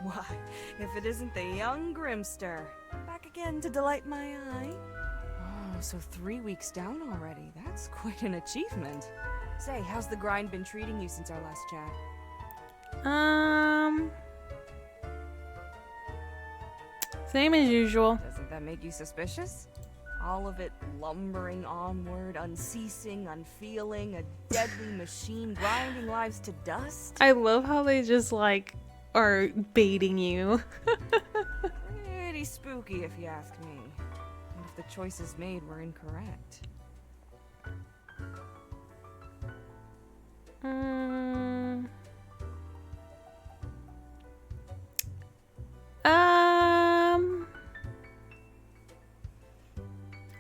Why, if it isn't the young Grimster. Back again to delight my eye. Oh, so 3 weeks down already. That's quite an achievement. Say, how's the grind been treating you since our last chat? Same as usual. Doesn't that make you suspicious? All of it lumbering onward, unceasing, unfeeling, a deadly machine grinding lives to dust? I love how they just like are baiting you. Pretty spooky if you ask me. And if the choices made were incorrect.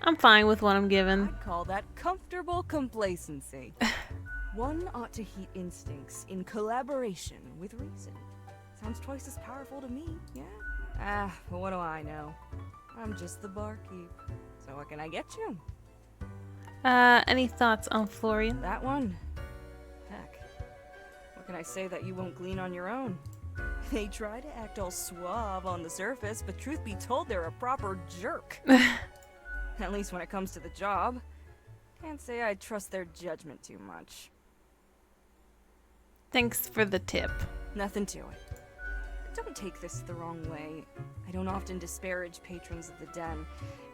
I'm fine with what I'm given. I'd call that comfortable complacency. One ought to heed instincts in collaboration with reason. Sounds twice as powerful to me, yeah? But what do I know? I'm just the barkeep. So what can I get you? Any thoughts on Florian? That one? Heck. What can I say that you won't glean on your own? They try to act all suave on the surface, but truth be told, they're a proper jerk. At least when it comes to the job. Can't say I trust their judgment too much. Thanks for the tip. Nothing to it. Don't take this the wrong way. I don't often disparage patrons of the den.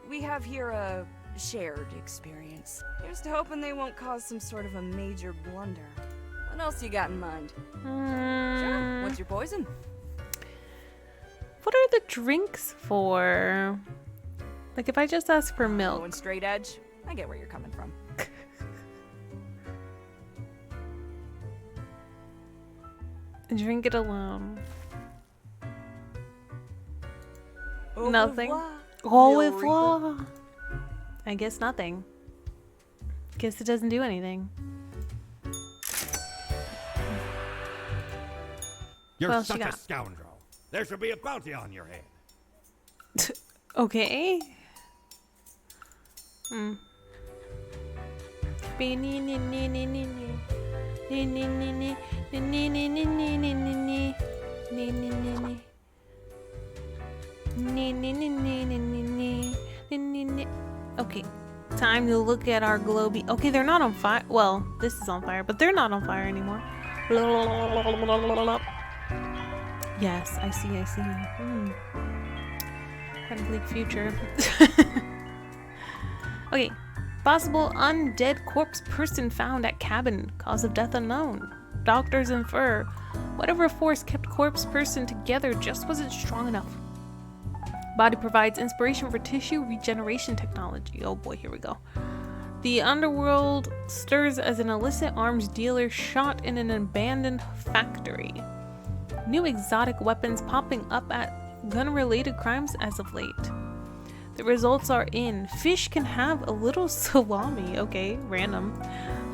We have here a shared experience. Here's to hoping they won't cause some sort of a major blunder. What else you got in mind? Sure. What's your poison? What are the drinks for? Like if I just ask for milk. Going straight edge? I get where you're coming from. Drink it alone. Au Nothing. revoir, Au Lil revoir. I guess nothing. Guess it doesn't do anything. You're Well, she such a got- scoundrel. There should be a bounty on your head. Okay. Okay, time to look at our globy. Okay, they're not on fire. Well, this is on fire, but they're not on fire anymore. Yes, I see. Quite a bleak future. Okay, possible undead corpse person found at cabin. Cause of death unknown. Doctors infer whatever force kept corpse person together just wasn't strong enough. Body provides inspiration for tissue regeneration technology. Oh boy, here we go. The underworld stirs as an illicit arms dealer shot in an abandoned factory. New exotic weapons popping up at gun-related crimes as of late. The results are in. Fish can have a little salami. Okay, random.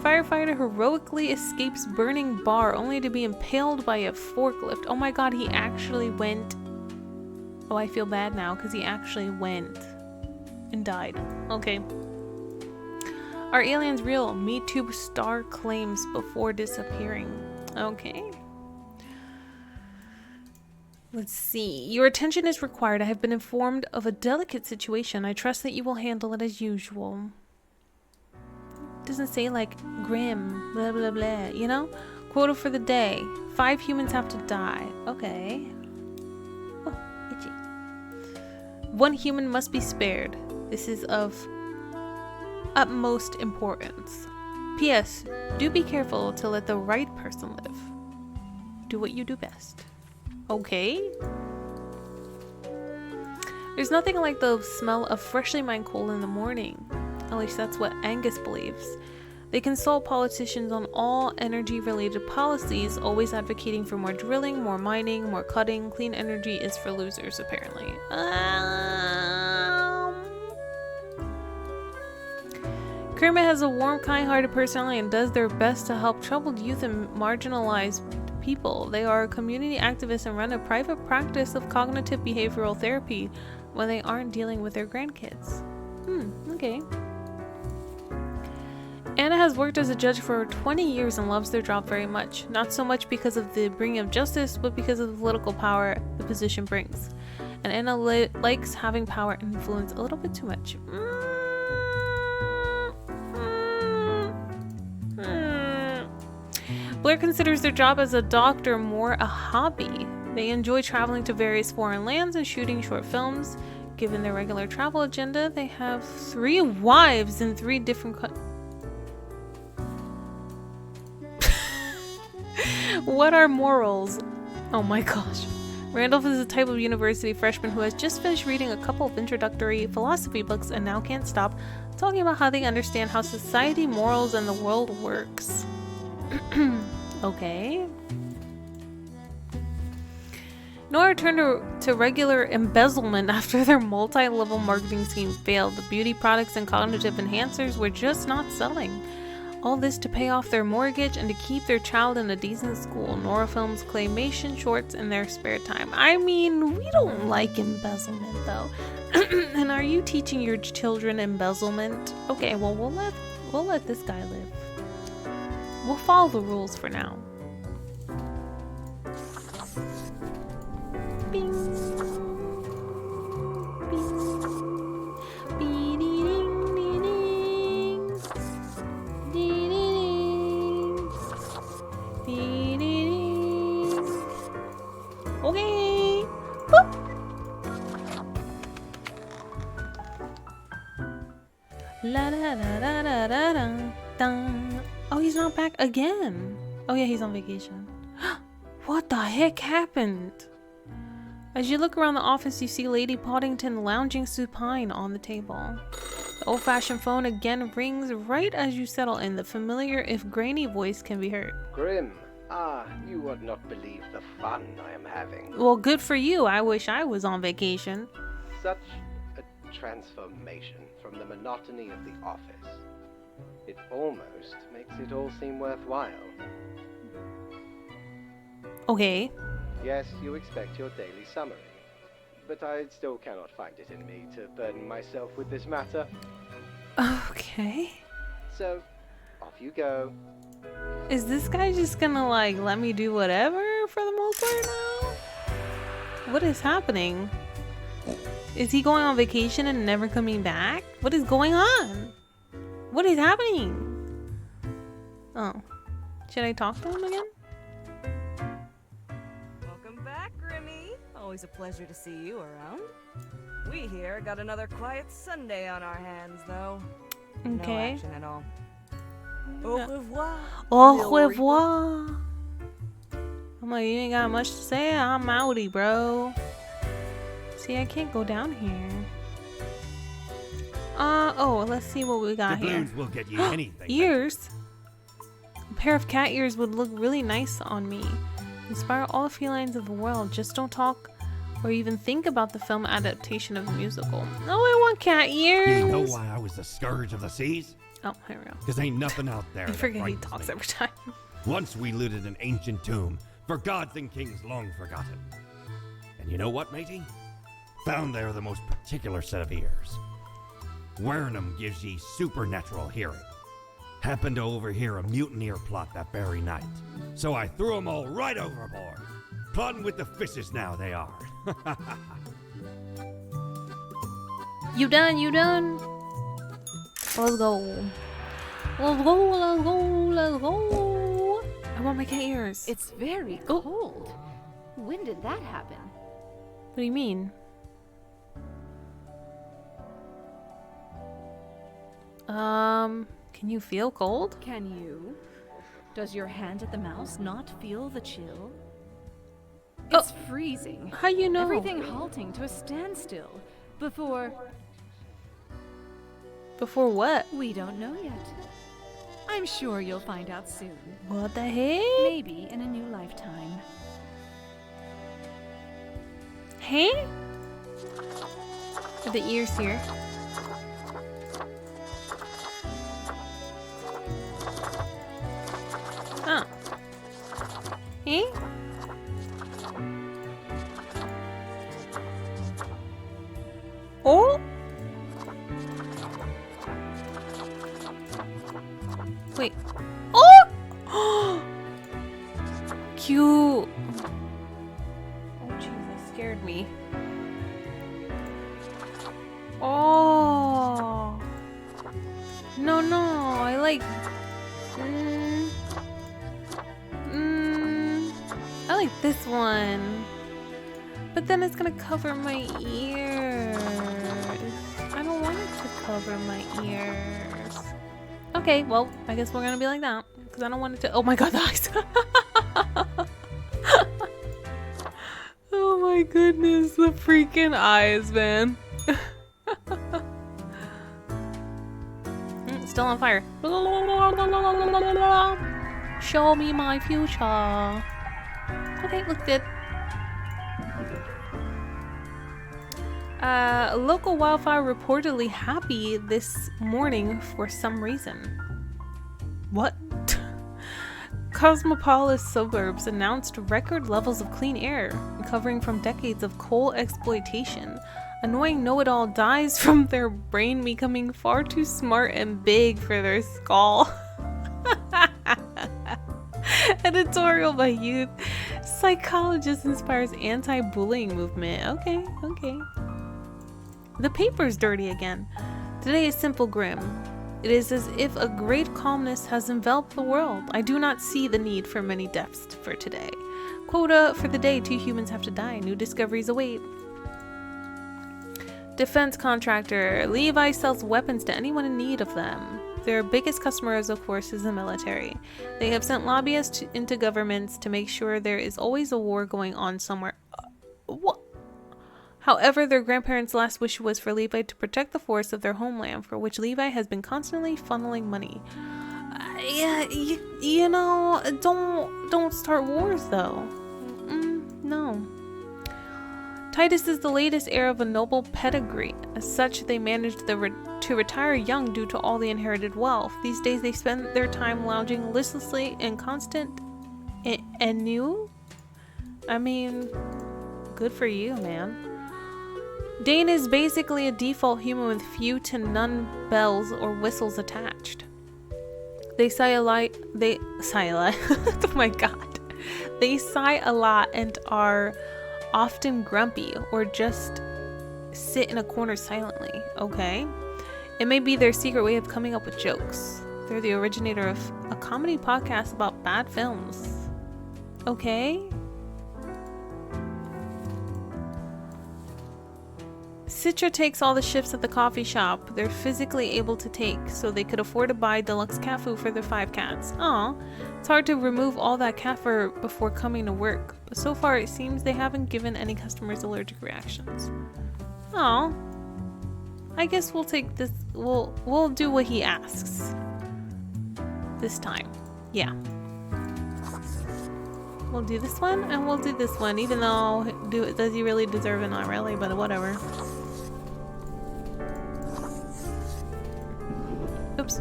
Firefighter heroically escapes burning bar only to be impaled by a forklift. Oh my god, he actually went. Oh, I feel bad now because he actually went and died. Okay. Are aliens real? MeTube star claims before disappearing. Okay. Let's see. Your attention is required. I have been informed of a delicate situation. I trust that you will handle it as usual. Doesn't say like grim, blah blah blah, you know? Quota for the day. 5 humans have to die. Okay. Oh, itchy. 1 human must be spared. This is of utmost importance. P.S. Do be careful to let the right person live. Do what you do best. Okay? There's nothing like the smell of freshly mined coal in the morning. At least that's what Angus believes. They consult politicians on all energy-related policies, always advocating for more drilling, more mining, more cutting. Clean energy is for losers, apparently. Kermit has a warm, kind-hearted personality and does their best to help troubled youth and marginalized people. They are community activists and run a private practice of cognitive behavioral therapy when they aren't dealing with their grandkids. Okay. Anna has worked as a judge for 20 years and loves their job very much. Not so much because of the bringing of justice, but because of the political power the position brings. And Anna likes having power and influence a little bit too much. Blair considers their job as a doctor more a hobby. They enjoy traveling to various foreign lands and shooting short films. Given their regular travel agenda, they have 3 wives in 3 different countries. What are morals? Oh my gosh. Randolph is a type of university freshman who has just finished reading a couple of introductory philosophy books and now can't stop talking about how they understand how society, morals, and the world works. Okay. Nora turned to regular embezzlement after their multi-level marketing scheme failed. The beauty products and cognitive enhancers were just not selling. All this to pay off their mortgage and to keep their child in a decent school. Nora films claymation shorts in their spare time. I mean, we don't like embezzlement though. And are you teaching your children embezzlement? Okay, well we'll let this guy live. We'll follow the rules for now. Bing. Bing. Okay. Boop. La da da da da da da da. Oh, he's not back again. Oh yeah, he's on vacation. What the heck happened? As you look around the office, you see Lady Poddington lounging supine on the table. The old-fashioned phone again rings right as you settle in. The familiar, if grainy voice can be heard. Grim, you would not believe the fun I am having. Well, good for you. I wish I was on vacation. Such a transformation from the monotony of the office. It almost makes it all seem worthwhile. Okay. Yes, you expect your daily summary, but I still cannot find it in me to burden myself with this matter. Okay. So, off you go. Is this guy just gonna like let me do whatever for the most part now? What is happening? Is he going on vacation and never coming back? What is going on? What is happening? Oh. Should I talk to him again? Welcome back, Grimmy. Always a pleasure to see you around. We here got another quiet Sunday on our hands, though. No Okay. action at all. Au revoir. Au revoir. I'm like, you ain't got much to say. I'm outie, bro. See, I can't go down here. Oh, let's see what we got here. Doubloons will get you anything. Ears? A pair of cat ears would look really nice on me. Inspire all the felines of the world. Just don't talk or even think about the film adaptation of the musical. No, I want cat ears. You know why I was the scourge of the seas? Oh, here we go. Because ain't nothing out there. I that forget he frightens talks me. every time. Once we looted an ancient tomb for gods and kings long forgotten. And you know what, matey? Found there the most particular set of ears. Wearing 'em gives ye supernatural hearing. Happened to overhear a mutineer plot that very night. So I threw 'em all right overboard. Plotting with the fishes now they are. You done? You done? Let's go. Let's go, let's go, let's go. I want my cat ears. It's very Oh. cold. When did that happen? What do you mean? Can you feel cold? Can you? Does your hand at the mouse not feel the chill? Oh. It's freezing. How you know? Everything halting to a standstill before... Before what? We don't know yet. I'm sure you'll find out soon. What the heck? Maybe in a new lifetime. Hey? Are the ears here? Oh. Hey? Oh? Wait. Oh! Cute. Oh, jeez, that scared me. Oh. No, no, I like... I like this one. But then it's gonna cover my ears. I don't want it to cover my ears. Okay, well, I guess we're gonna be like that. Because I don't want it to... Oh my god, the eyes! Oh my goodness, the freaking eyes, man. Still on fire. Show me my future. Okay, looks good. A local wildfire reportedly happy this morning for some reason. What? Cosmopolis suburbs announced record levels of clean air, recovering from decades of coal exploitation. Annoying know-it-all dies from their brain becoming far too smart and big for their skull. Editorial by youth. Psychologist inspires anti-bullying movement. Okay, okay. The paper's dirty again. Today is simple grim. It is as if a great calmness has enveloped the world. I do not see the need for many deaths for today. Quota for the day, 2 humans have to die. New discoveries await. Defense contractor. Levi sells weapons to anyone in need of them. Their biggest customers, of course, is the military. They have sent lobbyists into governments to make sure there is always a war going on somewhere. What? However, their grandparents' last wish was for Levi to protect the forests of their homeland, for which Levi has been constantly funneling money. Yeah, you know, don't start wars though. No. Titus is the latest heir of a noble pedigree. As such, they managed to retire young due to all the inherited wealth. These days, they spend their time lounging listlessly in constant ennui. I mean, good for you, man. Dane is basically a default human with few to none bells or whistles attached. They sigh a lot. Oh my god. They sigh a lot and are often grumpy or just sit in a corner silently. Okay. It may be their secret way of coming up with jokes. They're the originator of a comedy podcast about bad films. Okay. Citra takes all the shifts at the coffee shop they're physically able to take, so they could afford to buy deluxe cat food for their 5 cats. Aw, it's hard to remove all that cat fur before coming to work, but so far it seems they haven't given any customers allergic reactions. Aw, I guess we'll take this. We'll do what he asks this time. Yeah. We'll do this one and we'll do this one, even though does he really deserve it? Not really, but whatever. Oops.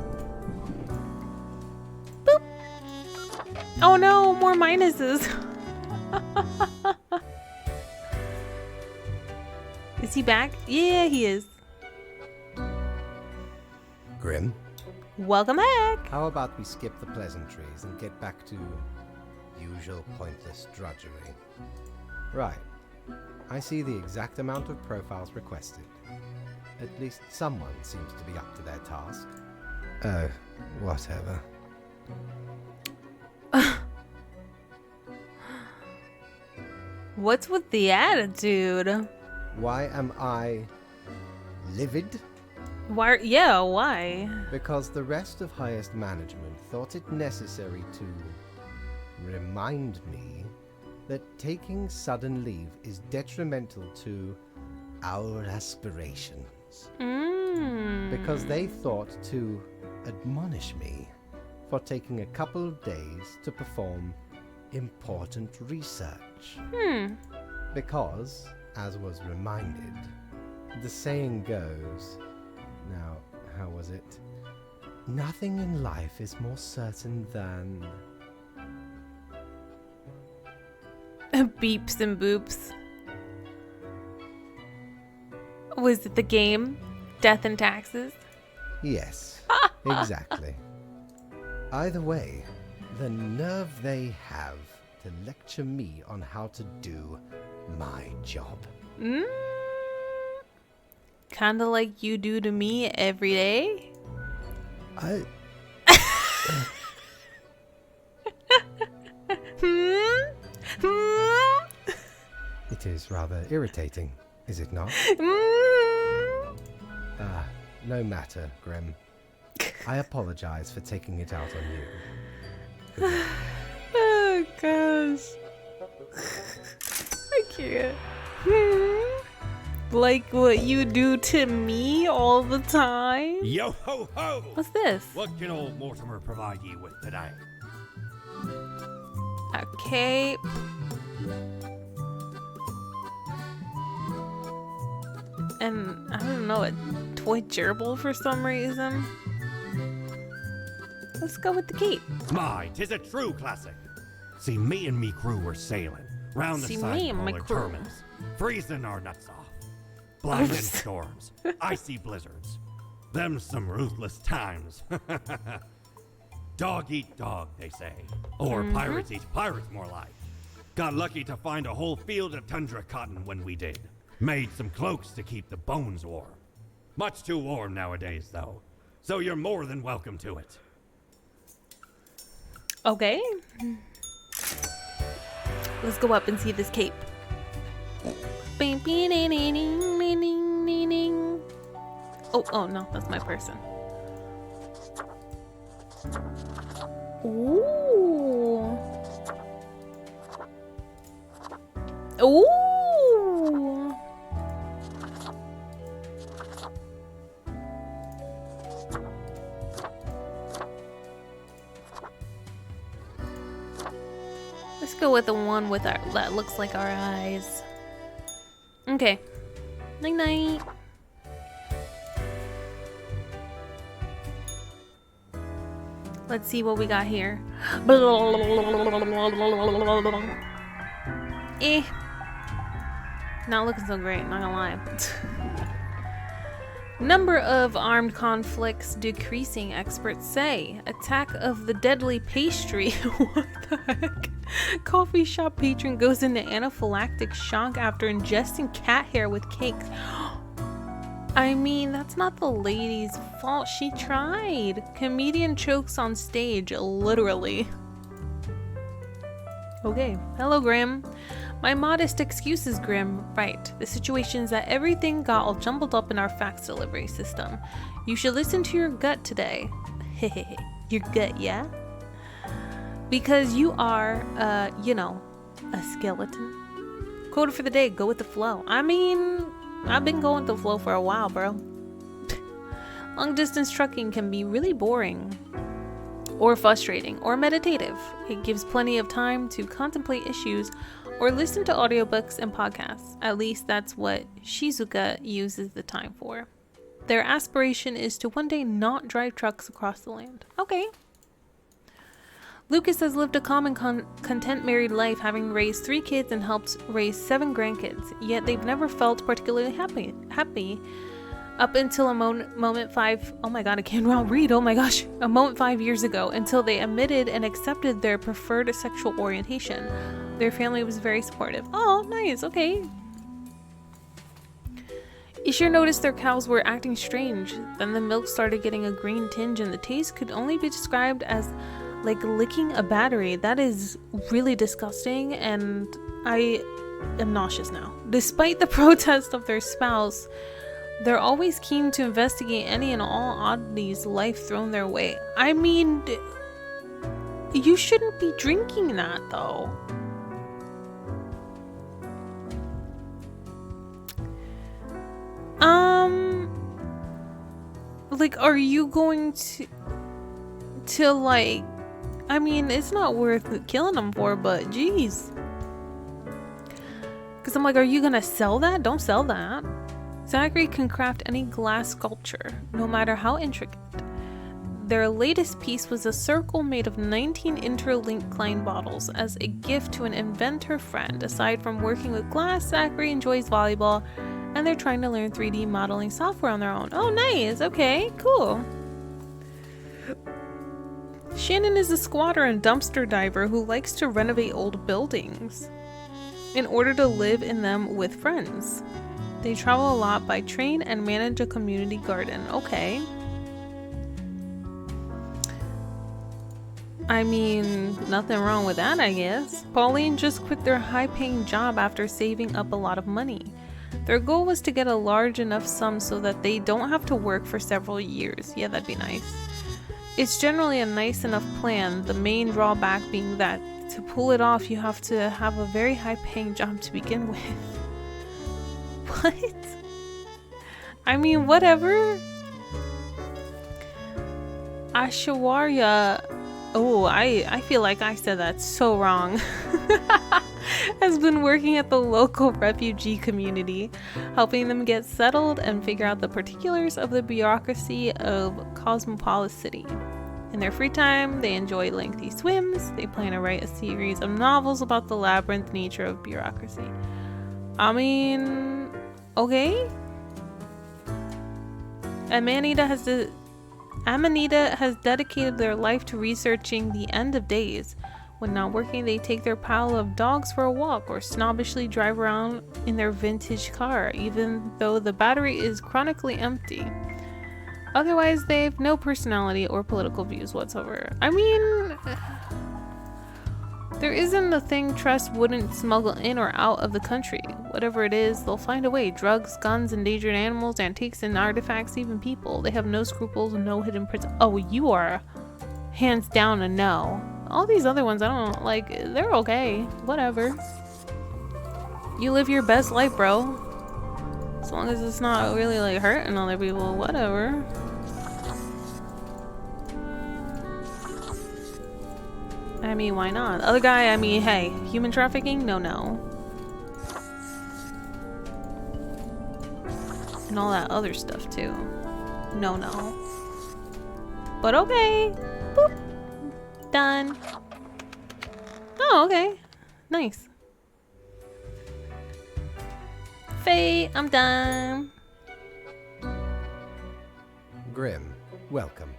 Boop. Oh no, more minuses. Is he back? Yeah, he is. Grim, Welcome back. how about we skip the pleasantries and get back to usual pointless drudgery? Right. I see the exact amount of profiles requested. At least someone seems to be up to their task. Oh, whatever. What's with the attitude? Why am I livid? Why? Yeah, why? Because the rest of highest management thought it necessary to remind me that taking sudden leave is detrimental to our aspirations. Because they thought to admonish me for taking a couple of days to perform important research. Because, as was reminded, the saying goes, now, how was it? Nothing in life is more certain than... Beeps and boops. Was it the game? Death and taxes? Yes, exactly. Either way, the nerve they have to lecture me on how to do my job. Kinda like you do to me every day? It is rather irritating, is it not? No matter, Grim. I apologize for taking it out on you. Oh gosh. I can't. Like what you do to me all the time? Yo ho ho! What's this? What can old Mortimer provide ye with today? A cape. And I don't know, a toy gerbil for some reason. Let's go with the cape. My, 'tis a true classic. See, me and me crew were sailing round the See, side me of and my all our crew. terminals, freezing our nuts off. Blinding storms, icy blizzards. Them some ruthless times. Dog eat dog, they say. Or pirates eat pirates, more like. Got lucky to find a whole field of tundra cotton when we did. Made some cloaks to keep the bones warm. Much too warm nowadays, though. So you're more than welcome to it. Okay. Let's go up and see this cape. Oh no, that's my person. Ooh. Ooh. Let's go with the one with our that looks like our eyes. Okay. Night night. Let's see what we got here. Not looking so great, not gonna lie. Number of armed conflicts decreasing, experts say. Attack of the deadly pastry. What the heck? Coffee shop patron goes into anaphylactic shock after ingesting cat hair with cakes. I mean, that's not the lady's fault. She tried. Comedian chokes on stage, literally. Okay. Hello, Grim. My modest excuses, Grim. Right. The situation is that everything got all jumbled up in our fax delivery system. You should listen to your gut today. Hehehe. Your gut, yeah? Because you are, you know, a skeleton. Quote for the day, go with the flow. I mean, I've been going with the flow for a while, bro. Long distance trucking can be really boring. Or frustrating, or meditative. It gives plenty of time to contemplate issues or listen to audiobooks and podcasts. At least that's what Shizuka uses the time for. Their aspiration is to one day not drive trucks across the land. Okay. Lucas has lived a calm and content married life, having raised 3 kids and helped raise 7 grandkids, yet they've never felt particularly happy up until a moment 5, oh my god, I can't read, oh my gosh, a moment 5 years ago, until they admitted and accepted their preferred sexual orientation. Their family was very supportive. Oh, nice, okay. You sure noticed their cows were acting strange. Then the milk started getting a green tinge and the taste could only be described as like licking a battery. That is really disgusting and I am nauseous now. Despite the protest of their spouse, They're always keen to investigate any and all oddities life thrown their way. I mean, you shouldn't be drinking that though. Like, are you going to like, I mean, it's not worth killing them for, but geez. Because I'm like, are you gonna sell that? Don't sell that. Zachary can craft any glass sculpture, no matter how intricate. Their latest piece was a circle made of 19 interlinked Klein bottles as a gift to an inventor friend. Aside from working with glass, Zachary enjoys volleyball, and they're trying to learn 3D modeling software on their own. Oh, nice. Okay, cool. Shannon is a squatter and dumpster diver who likes to renovate old buildings in order to live in them with friends. They travel a lot by train and manage a community garden. Okay. I mean, nothing wrong with that, I guess. Pauline just quit their high-paying job after saving up a lot of money. Their goal was to get a large enough sum so that they don't have to work for several years. Yeah, that'd be nice. It's generally a nice enough plan, the main drawback being that to pull it off, you have to have a very high-paying job to begin with. What? I mean, whatever. Ashwarya. Oh, I feel like I said that so wrong. Has been working at the local refugee community, helping them get settled and figure out the particulars of the bureaucracy of Cosmopolis City. In their free time, they enjoy lengthy swims. They plan to write a series of novels about the labyrinth nature of bureaucracy. I mean, okay. Amanita has dedicated their life to researching the end of days. When not working, they take their pile of dogs for a walk or snobbishly drive around in their vintage car, even though the battery is chronically empty. Otherwise, they have no personality or political views whatsoever. I mean, there isn't a thing Trust wouldn't smuggle in or out of the country. Whatever it is, they'll find a way. Drugs, guns, endangered animals, antiques and artifacts, even people. They have no scruples, no hidden principles. Oh, you are hands down a no. All these other ones, I don't like, they're okay. Whatever. You live your best life, bro. As long as it's not really like hurting other people, whatever. I mean, why not? The other guy, I mean, hey, human trafficking? No, no. And all that other stuff, too. No, no. But okay. Boop. Done. Oh, okay. Nice. Faye, I'm done. Grim, welcome.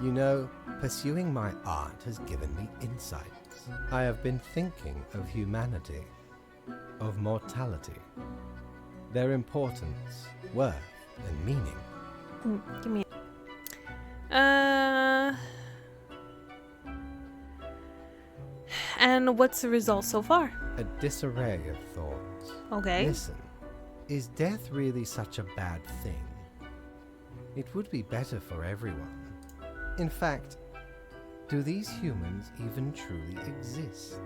You know, pursuing my art has given me insights. I have been thinking of humanity, of mortality, their importance, worth, and meaning. Give me. And what's the result so far? A disarray of thoughts. Okay. Listen, is death really such a bad thing? It would be better for everyone. In fact, do these humans even truly exist?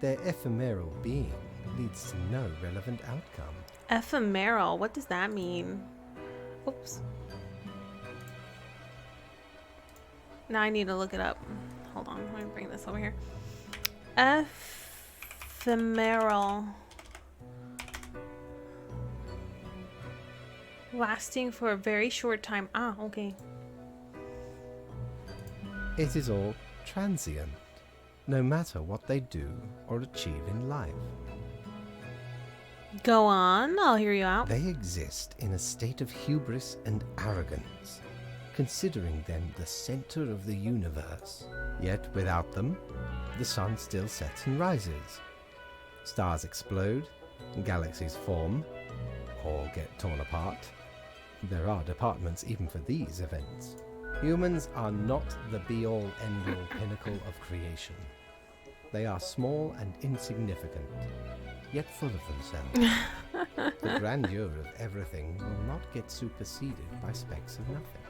Their ephemeral being leads to no relevant outcome. Ephemeral, what does that mean? Oops. Now I need to look it up. Hold on, let me bring this over here. Ephemeral. Lasting for a very short time. Ah, okay. It is all transient, no matter what they do or achieve in life. Go on, I'll hear you out. They exist in a state of hubris and arrogance, considering them the center of the universe. Yet without them, the sun still sets and rises. Stars explode, galaxies form, or get torn apart. There are departments even for these events. Humans are not the be-all, end-all pinnacle of creation. They are small and insignificant, yet full of themselves. The the grandeur of everything will not get superseded by specks of nothing.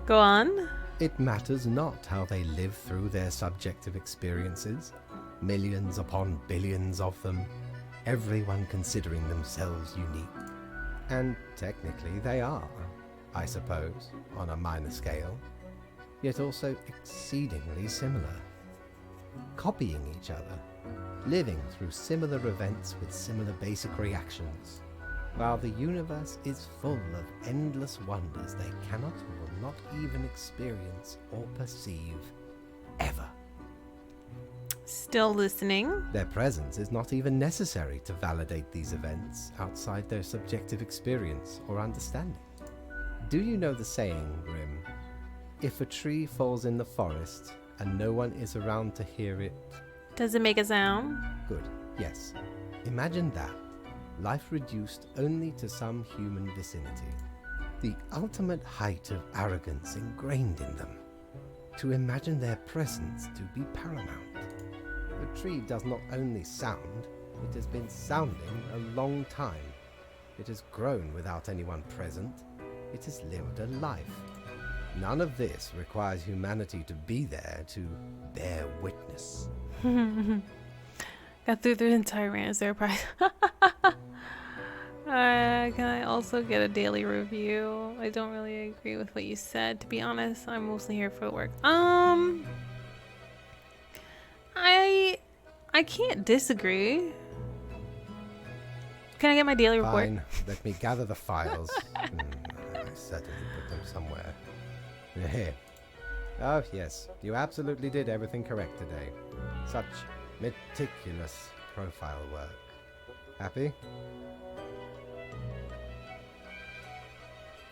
Go on. It matters not how they live through their subjective experiences, millions upon billions of them, everyone considering themselves unique. And technically they are, I suppose, on a minor scale, yet also exceedingly similar. Copying each other, living through similar events with similar basic reactions, while the universe is full of endless wonders they cannot or will not even experience or perceive, ever. Still listening. Their presence is not even necessary to validate these events outside their subjective experience or understanding. Do you know the saying, Grim? If a tree falls in the forest and no one is around to hear it... Does it make a sound? Good, yes. Imagine that. Life reduced only to some human vicinity. The ultimate height of arrogance ingrained in them. To imagine their presence to be paramount. The tree does not only sound, it has been sounding a long time. It has grown without anyone present. It has lived a life. None of this requires humanity to be there to bear witness. Got through the entire rant. Is there a prize? Can I also get a daily review? I don't really agree with what you said, to be honest. I'm mostly here for the work. I can't disagree. Can I get my daily report? Fine, let me gather the files. I certainly put them somewhere. Here. Oh, yes, you absolutely did everything correct today. Such meticulous profile work. Happy?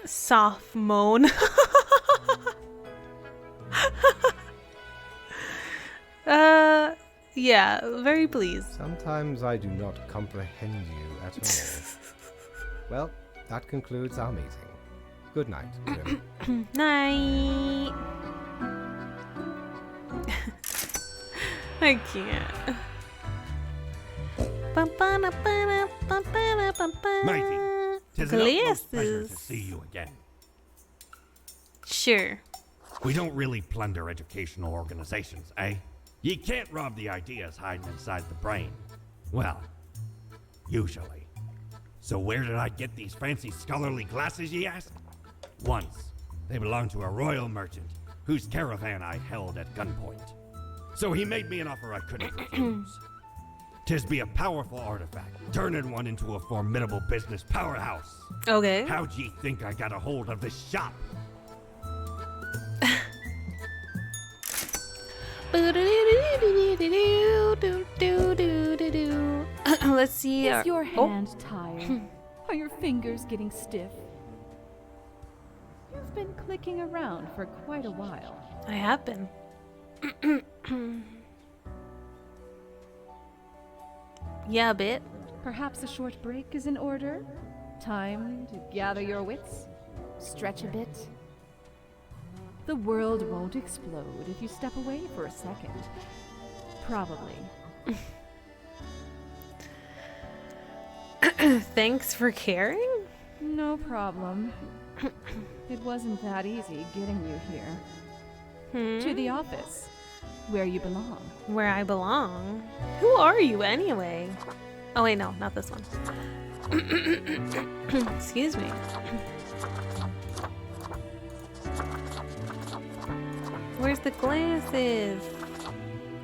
Soft moan. Yeah, very pleased. Sometimes I do not comprehend you at all. Well, that concludes our meeting. Good night, Grim. Night. I can't. Mighty, 'tis an utmost pleasure to Glasses. see you again. Sure. We don't really plunder educational organizations, eh? Ye can't rob the ideas hiding inside the brain. Well, usually. So where did I get these fancy scholarly glasses, ye ask? Once, they belonged to a royal merchant, whose caravan I held at gunpoint. So he made me an offer I couldn't refuse. 'Tis be a powerful artifact, turning one into a formidable business powerhouse. Okay. How'd ye think I got a hold of this shop? Let's see. Is your hand tired? Are your fingers getting stiff? You've been clicking around for quite a while. I have been. Yeah, a bit. Perhaps a short break is in order? Time to gather your wits? Stretch a bit? The world won't explode if you step away for a second. Probably. Thanks for caring. No problem. It wasn't that easy getting you here. To the office, where you belong. Where I belong. Who are you anyway? Oh wait, no, not this one. Excuse me. Where's the glasses?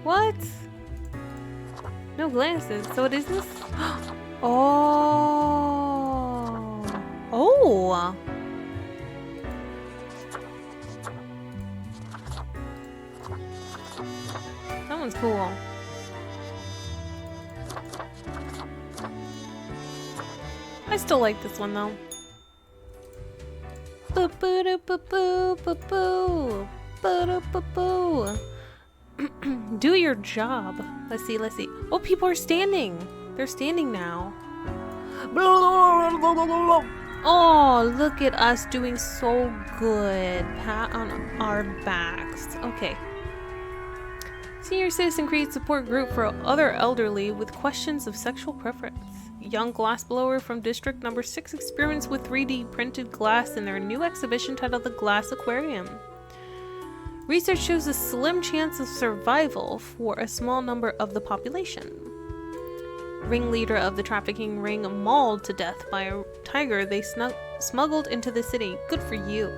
What? No glasses. So what is this? Oh. Oh. That one's cool. I still like this one though. Boo boo doo boo boo boo boo. Boo boo boo. Do your job. Let's see, let's see. Oh, people are standing. They're standing now. Oh, look at us doing so good. Pat on our backs. Okay. Senior citizen creates support group for other elderly with questions of sexual preference. Young glassblower from district number 6 experiments with 3D printed glass in their new exhibition titled The Glass Aquarium. Research shows a slim chance of survival for a small number of the population. Ringleader of the trafficking ring mauled to death by a tiger they smuggled into the city. Good for you.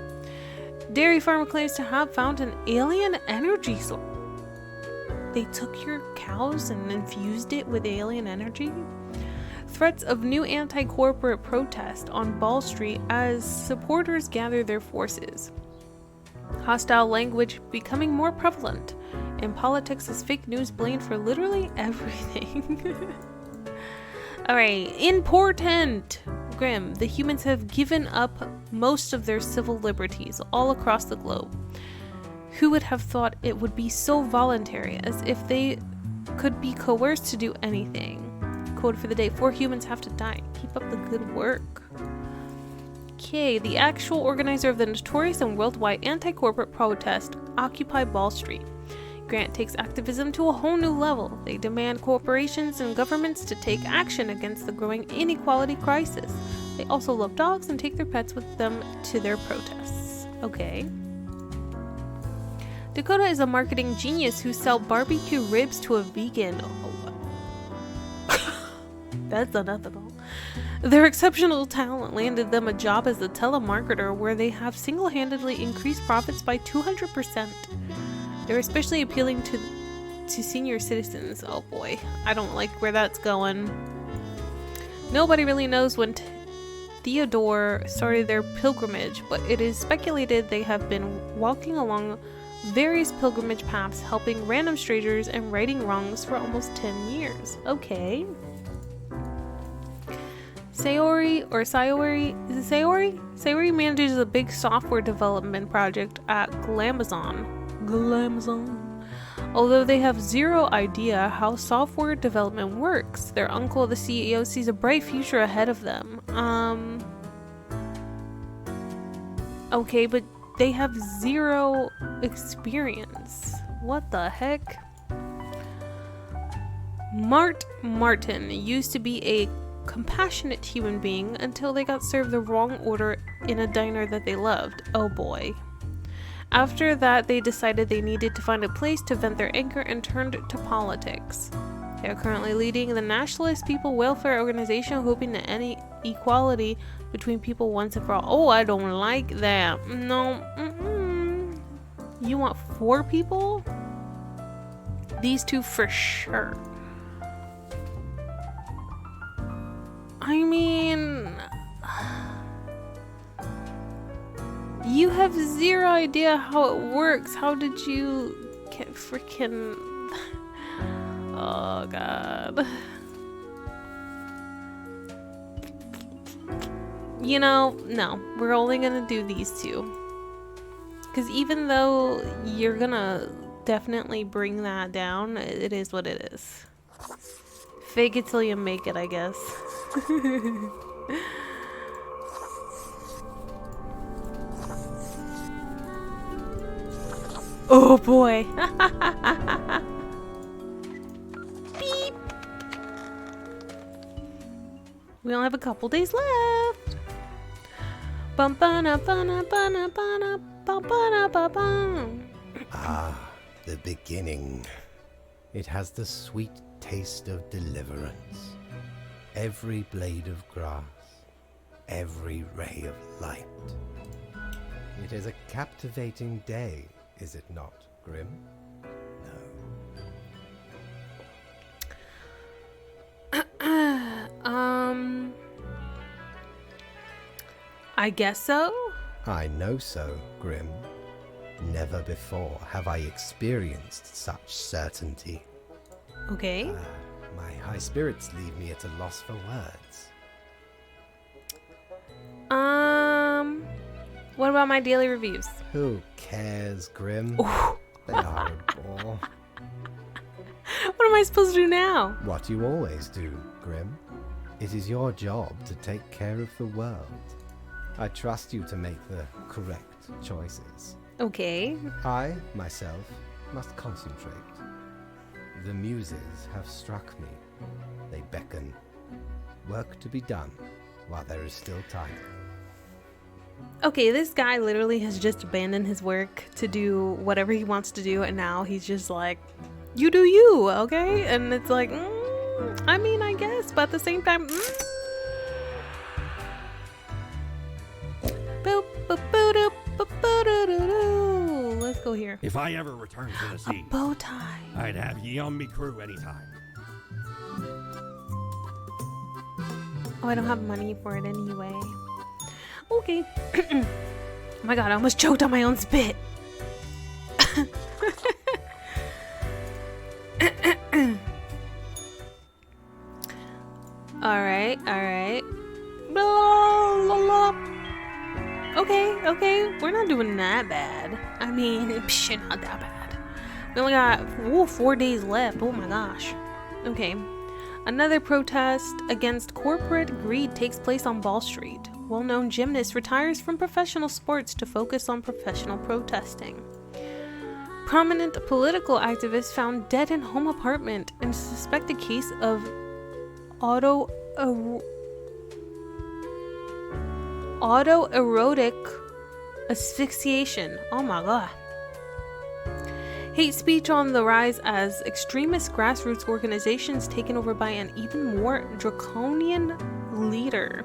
Dairy farmer claims to have found an alien energy source. They took your cows and infused it with alien energy? Threats of new anti-corporate protest on Ball Street as supporters gather their forces. Hostile language becoming more prevalent in politics as fake news blamed for literally everything. Alright, important! Grim, the humans have given up most of their civil liberties all across the globe. Who would have thought it would be so voluntary, as if they could be coerced to do anything? Quote for the day, 4 humans have to die. Keep up the good work. Okay, the actual organizer of the notorious and worldwide anti-corporate protest, Occupy Ball Street. Grant takes activism to a whole new level. They demand corporations and governments to take action against the growing inequality crisis. They also love dogs and take their pets with them to their protests. Okay. Dakota is a marketing genius who sells barbecue ribs to a vegan. That's unethical. Their exceptional talent landed them a job as a telemarketer where they have single-handedly increased profits by 200%. They're especially appealing to senior citizens. Oh boy, I don't like where that's going. Nobody really knows when Theodore started their pilgrimage, but it is speculated they have been walking along various pilgrimage paths, helping random strangers and righting wrongs for almost 10 years. Okay. Sayori, or Sayori, is it Sayori? Sayori manages a big software development project at Glamazon. Although they have zero idea how software development works, their uncle, the CEO, sees a bright future ahead of them. Okay, but they have zero experience. What the heck? Martin used to be a compassionate human being until they got served the wrong order in a diner that they loved. Oh boy. After that, they decided they needed to find a place to vent their anger and turned to politics. They are currently leading the Nationalist People Welfare Organization, hoping to end equality between people once and for all. Oh, I don't like that. No. You want 4 people? These 2 for sure. I mean, you have zero idea how it works. How did you get freaking... Oh god. You know, no. We're only gonna do these 2. Because even though you're gonna definitely bring that down, it is what it is. Fake it till you make it, I guess. Oh boy. Beep. We only have a couple days left. Ah, the beginning. It has the sweet taste of deliverance. Every blade of grass, every ray of light. It is a captivating day, is it not, Grim? No. I guess so? I know so, Grim. Never before have I experienced such certainty. Okay. My high spirits leave me at a loss for words. What about my daily reviews? Who cares, Grim? Ooh. They are a bore. What am I supposed to do now? What you always do, Grim. It is your job to take care of the world. I trust you to make the correct choices. Okay. I, myself, must concentrate. The muses have struck me. They beckon. Work to be done while there is still time. Okay, this guy literally has just abandoned his work to do whatever he wants to do, and now he's just like, you do you, okay? And it's like, I mean, I guess, but at the same time, boop, boop, boop, boop, boop, boop, boop, boop. Let's go here. If I ever return to the A sea, bow tie. I'd have ye on me crew anytime. Oh, I don't have money for it anyway. Okay. Oh my god, I almost choked on my own spit. Alright, alright. Okay, we're not doing that bad. I mean, not that bad. We only got 4 days left. Oh my gosh. Okay. Another protest against corporate greed takes place on Wall Street. Well-known gymnast retires from professional sports to focus on professional protesting. Prominent political activist found dead in home apartment in suspected case of autoerotic asphyxiation. Oh my god. Hate speech on the rise as extremist grassroots organizations taken over by an even more draconian leader.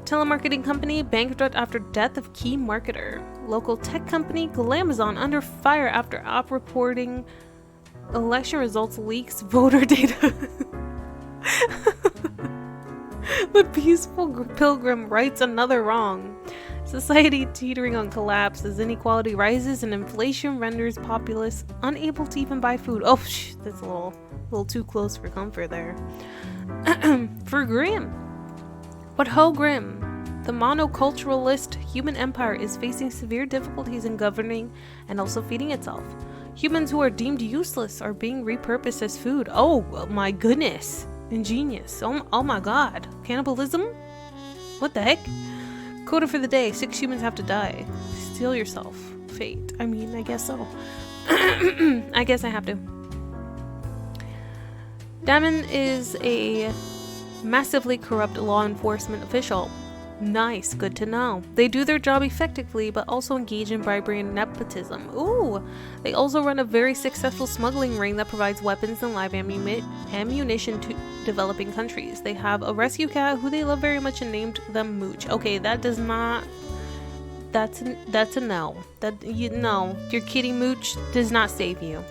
Telemarketing company bankrupt after death of key marketer. Local tech company Glamazon under fire after op reporting election results leaks voter data. The peaceful pilgrim rights another wrong. Society teetering on collapse as inequality rises and inflation renders populace unable to even buy food. Oh, that's a little too close for comfort there. For Grimm. But ho Grimm, the monoculturalist human empire is facing severe difficulties in governing and also feeding itself. Humans who are deemed useless are being repurposed as food. Oh my goodness. Ingenious. Oh my god. Cannibalism? What the heck? Quota for the day. 6 humans have to die. Steal yourself. Fate. I mean, I guess so. I guess I have to. Damon is a massively corrupt law enforcement official. Nice, good to know. They do their job effectively, but also engage in bribery and nepotism. Ooh! They also run a very successful smuggling ring that provides weapons and live ammunition to developing countries. They have a rescue cat who they love very much and named them Mooch. Okay, that does not... That's a no. No, your kitty Mooch does not save you.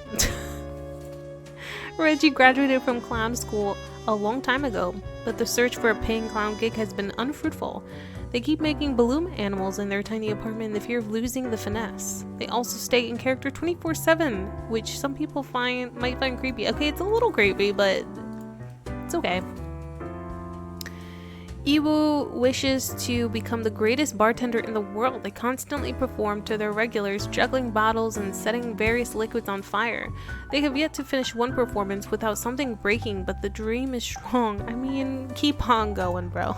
Reggie graduated from clown school a long time ago, but the search for a paying clown gig has been unfruitful. They keep making balloon animals in their tiny apartment in the fear of losing the finesse. They also stay in character 24/7, which some people might find creepy. Okay, it's a little creepy, but it's okay. Iwu wishes to become the greatest bartender in the world. They constantly perform to their regulars, juggling bottles and setting various liquids on fire. They have yet to finish one performance without something breaking, but the dream is strong. I mean, keep on going, bro.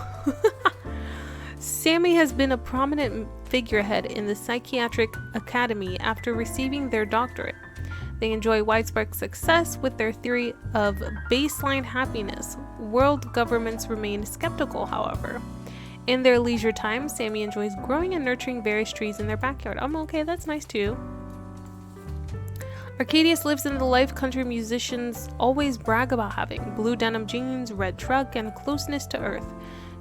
Sammy has been a prominent figurehead in the Psychiatric Academy after receiving their doctorate. They enjoy widespread success with their theory of baseline happiness. World governments remain skeptical, however. In their leisure time, Sammy enjoys growing and nurturing various trees in their backyard. Okay, that's nice too. Arcadius lives in the life country musicians always brag about having: blue denim jeans, red truck, and closeness to earth.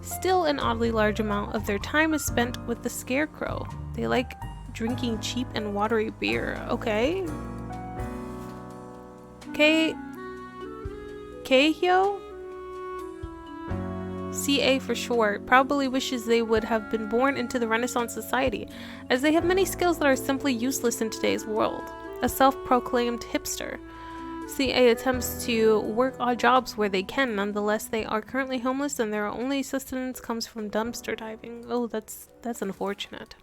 Still, an oddly large amount of their time is spent with the Scarecrow. They like drinking cheap and watery beer. Okay. Keihyo? CA for short, probably wishes they would have been born into the Renaissance society, as they have many skills that are simply useless in today's world. A self-proclaimed hipster. CA attempts to work odd jobs where they can. Nonetheless, they are currently homeless and their only sustenance comes from dumpster diving. Oh, that's unfortunate.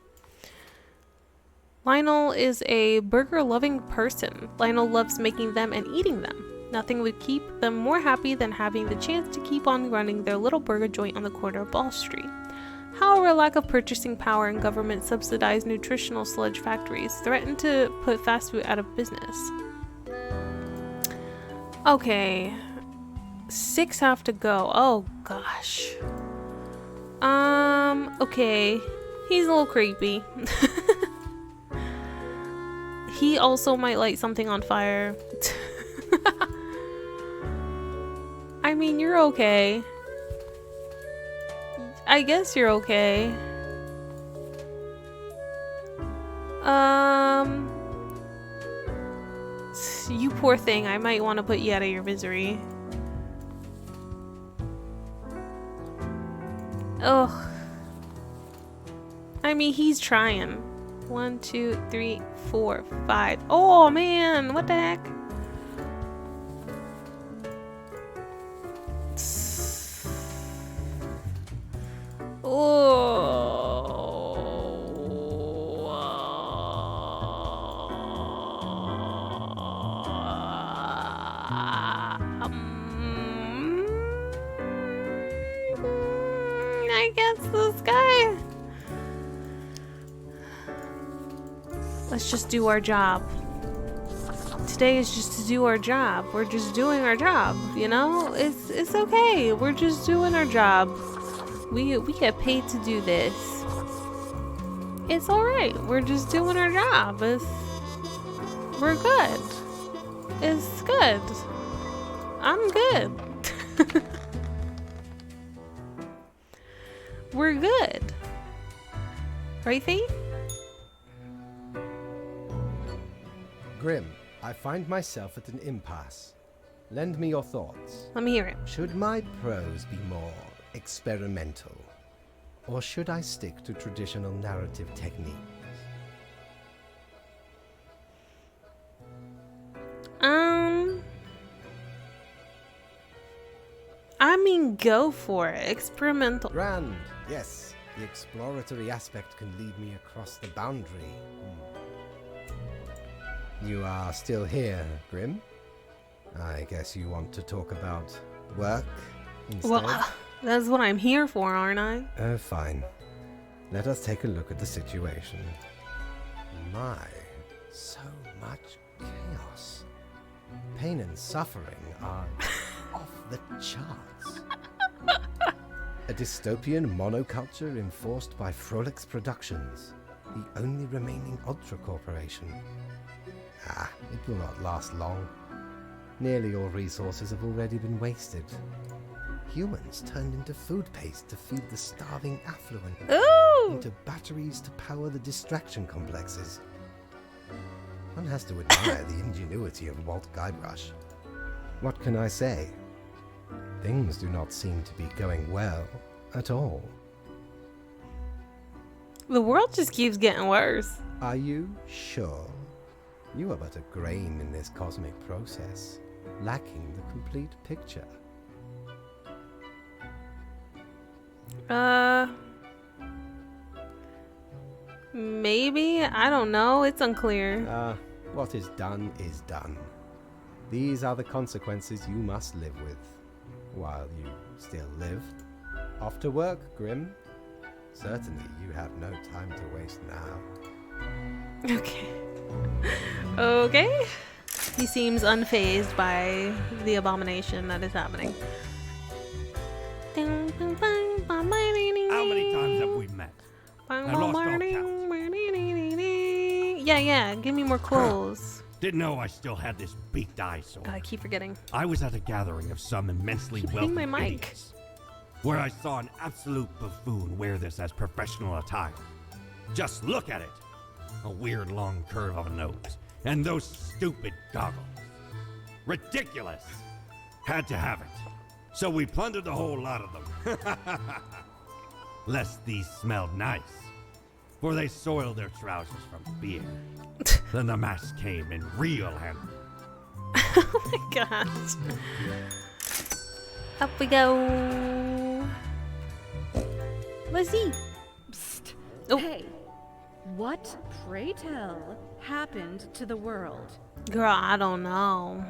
Lionel is a burger-loving person. Lionel loves making them and eating them. Nothing would keep them more happy than having the chance to keep on running their little burger joint on the corner of Ball Street. However, lack of purchasing power and government-subsidized nutritional sludge factories threaten to put fast food out of business. Okay. 6 have to go. Oh gosh. Okay. He's a little creepy. He also might light something on fire. I mean, you're okay. I guess you're okay. You poor thing. I might want to put you out of your misery. Ugh. I mean, he's trying. 1, 2, 3, 4, 5. Oh man, what the heck? I guess this guy. Let's just do our job. Today is just to do our job. We're just doing our job, you know? It's okay. We're just doing our job. We get paid to do this. It's alright. We're just doing our job. We're good. It's good. I'm good. We're good. Right, Faye? Grim, I find myself at an impasse. Lend me your thoughts. Let me hear it. Should my prose be more experimental? Or should I stick to traditional narrative techniques? I mean, go for it. Experimental. Grand, yes. The exploratory aspect can lead me across the boundary. You are still here, Grim? I guess you want to talk about work instead? Well, that's what I'm here for, aren't I? Oh, fine. Let us take a look at the situation. My, so much chaos. Pain and suffering are off the charts. A dystopian monoculture enforced by Frolix Productions, the only remaining Ultra Corporation. It will not last long. Nearly all resources have already been wasted. Humans turned into food paste to feed the starving affluent. Ooh! Into batteries to power the distraction complexes. One has to admire the ingenuity of Walt Guybrush. What can I say? Things do not seem to be going well at all. The world just keeps getting worse. Are you sure? You are but a grain in this cosmic process, lacking the complete picture. Maybe? I don't know. It's unclear. What is done is done. These are the consequences you must live with, while you still live. Off to work, Grim. Certainly you have no time to waste now. Okay. Okay. He seems unfazed by the abomination that is happening. How many times have we met? I lost all count. Yeah, give me more clues. Didn't know I still had this beaked eye sword. I keep forgetting. I was at a gathering of some immensely wealthy my mic. idiots, where I saw an absolute buffoon wear this as professional attire. Just look at it. A weird long curve of a nose, and those stupid goggles. Ridiculous. Had to have it. So we plundered the whole lot of them. Lest these smelled nice, for they soiled their trousers from beer. Then the mask came in real handy. Oh my gosh. Up we go. Let's see. Psst. Oh. Hey, what, pray tell, happened to the world? Girl, I don't know.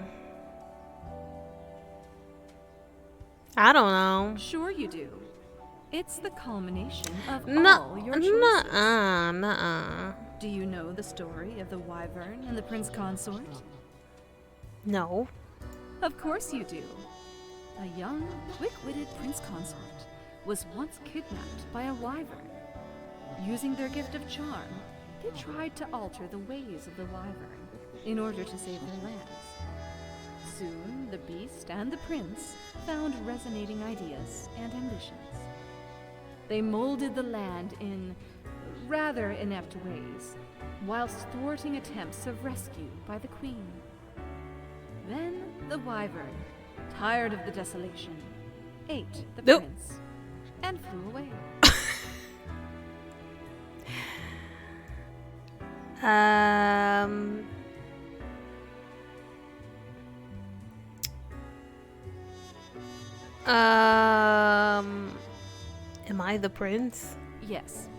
I don't know. Sure you do. It's the culmination of No, all your choices. nuh-uh. Do you know the story of the wyvern and the prince consort? No. Of course you do. A young, quick-witted prince consort was once kidnapped by a wyvern. Using their gift of charm, they tried to alter the ways of the wyvern in order to save their lands. Soon, the beast and the prince found resonating ideas and ambitions. They molded the land in rather inept ways, whilst thwarting attempts of rescue by the queen. Then the wyvern, tired of the desolation, ate the Nope. prince and flew away. Am I the prince? Yes.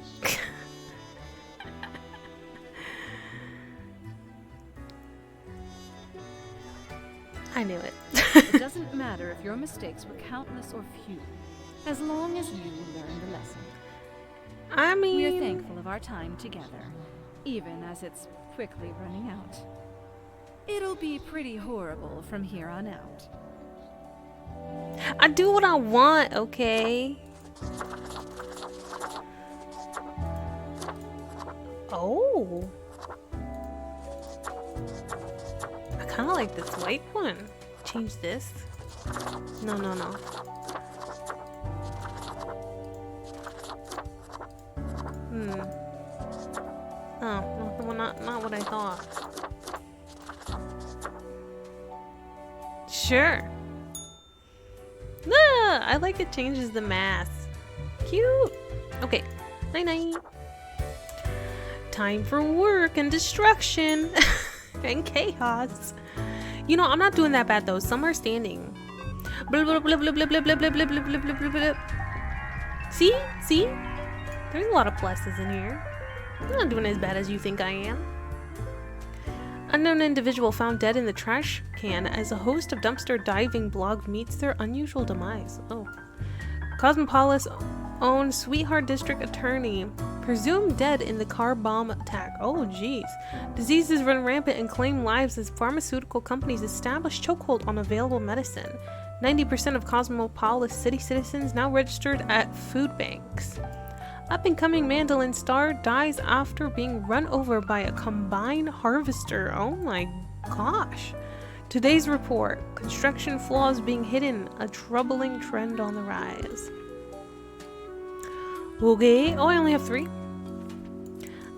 I knew it. It doesn't matter if your mistakes were countless or few, as long as you learn the lesson. I mean, We're thankful of our time together, even as it's quickly running out. It'll be pretty horrible from here on out. I do what I want, okay? Oh. I kind of like this white one. Change this. No, no, no. Oh, not what I thought. Sure. Ah, I like it changes the mask. Cute. Okay. Night-night. Time for work and destruction and chaos. You know, I'm not doing that bad though. Some are standing. Blah, blah, blah, blah, blah, blah, blah, blah, blah, blah, blah, blah, blah, blah. See? See? There's a lot of pluses in here. I'm not doing as bad as you think I am. Unknown individual found dead in the trash can as a host of dumpster diving blog meets their unusual demise. Oh. Cosmopolis owned Sweetheart District Attorney presumed dead in the car bomb attack. Oh jeez. Diseases run rampant and claim lives as pharmaceutical companies establish chokehold on available medicine. 90% of Cosmopolis city citizens now registered at food banks. Up-and-coming mandolin star dies after being run over by a combine harvester. Oh my gosh. Today's report, construction flaws being hidden, a troubling trend on the rise. Okay, oh, I only have 3.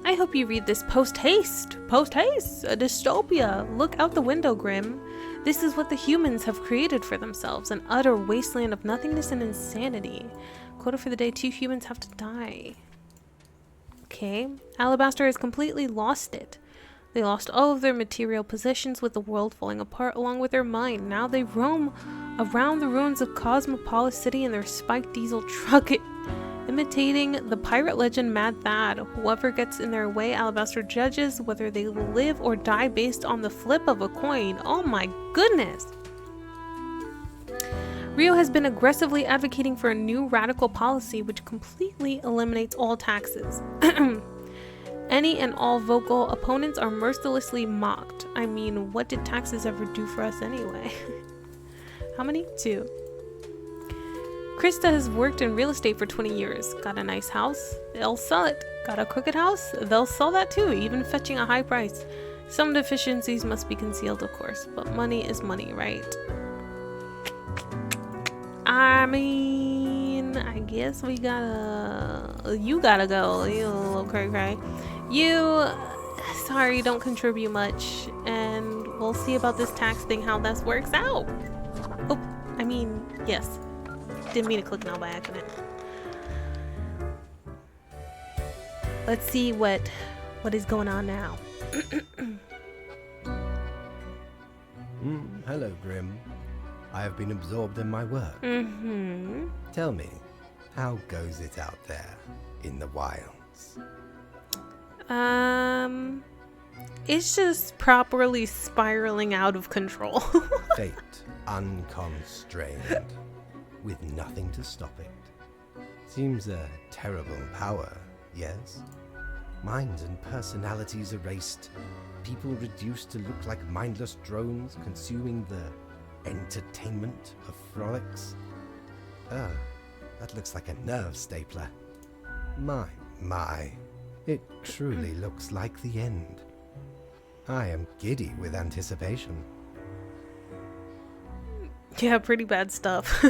I hope you read this post-haste. Post-haste, a dystopia. Look out the window, Grim. This is what the humans have created for themselves, an utter wasteland of nothingness and insanity. Quota for the day, 2 humans have to die. Okay, Alabaster has completely lost it. They lost all of their material possessions with the world falling apart along with their mind. Now they roam around the ruins of Cosmopolis City in their spiked diesel truck, imitating the pirate legend Mad Thad. Whoever gets in their way, Alabaster judges whether they live or die based on the flip of a coin. Oh my goodness! Rio has been aggressively advocating for a new radical policy which completely eliminates all taxes. Any and all vocal opponents are mercilessly mocked. I mean, what did taxes ever do for us anyway? How many? 2. Krista has worked in real estate for 20 years. Got a nice house? They'll sell it. Got a crooked house? They'll sell that too, even fetching a high price. Some deficiencies must be concealed, of course, but money is money, right? I mean, I guess we gotta... You gotta go, you little cray-cray. You... Sorry, don't contribute much, and we'll see about this tax thing, how this works out. Oh, I mean, yes. Didn't mean to click now by accident. Let's see what is going on now. Hello, Grim. I have been absorbed in my work. Tell me, how goes it out there in the wilds? It's just properly spiraling out of control. Fate unconstrained, with nothing to stop it. Seems a terrible power, yes? Minds and personalities erased, people reduced to look like mindless drones consuming the entertainment of frolics. That looks like a nerve stapler. My. It truly looks like the end. I am giddy with anticipation. Yeah, pretty bad stuff.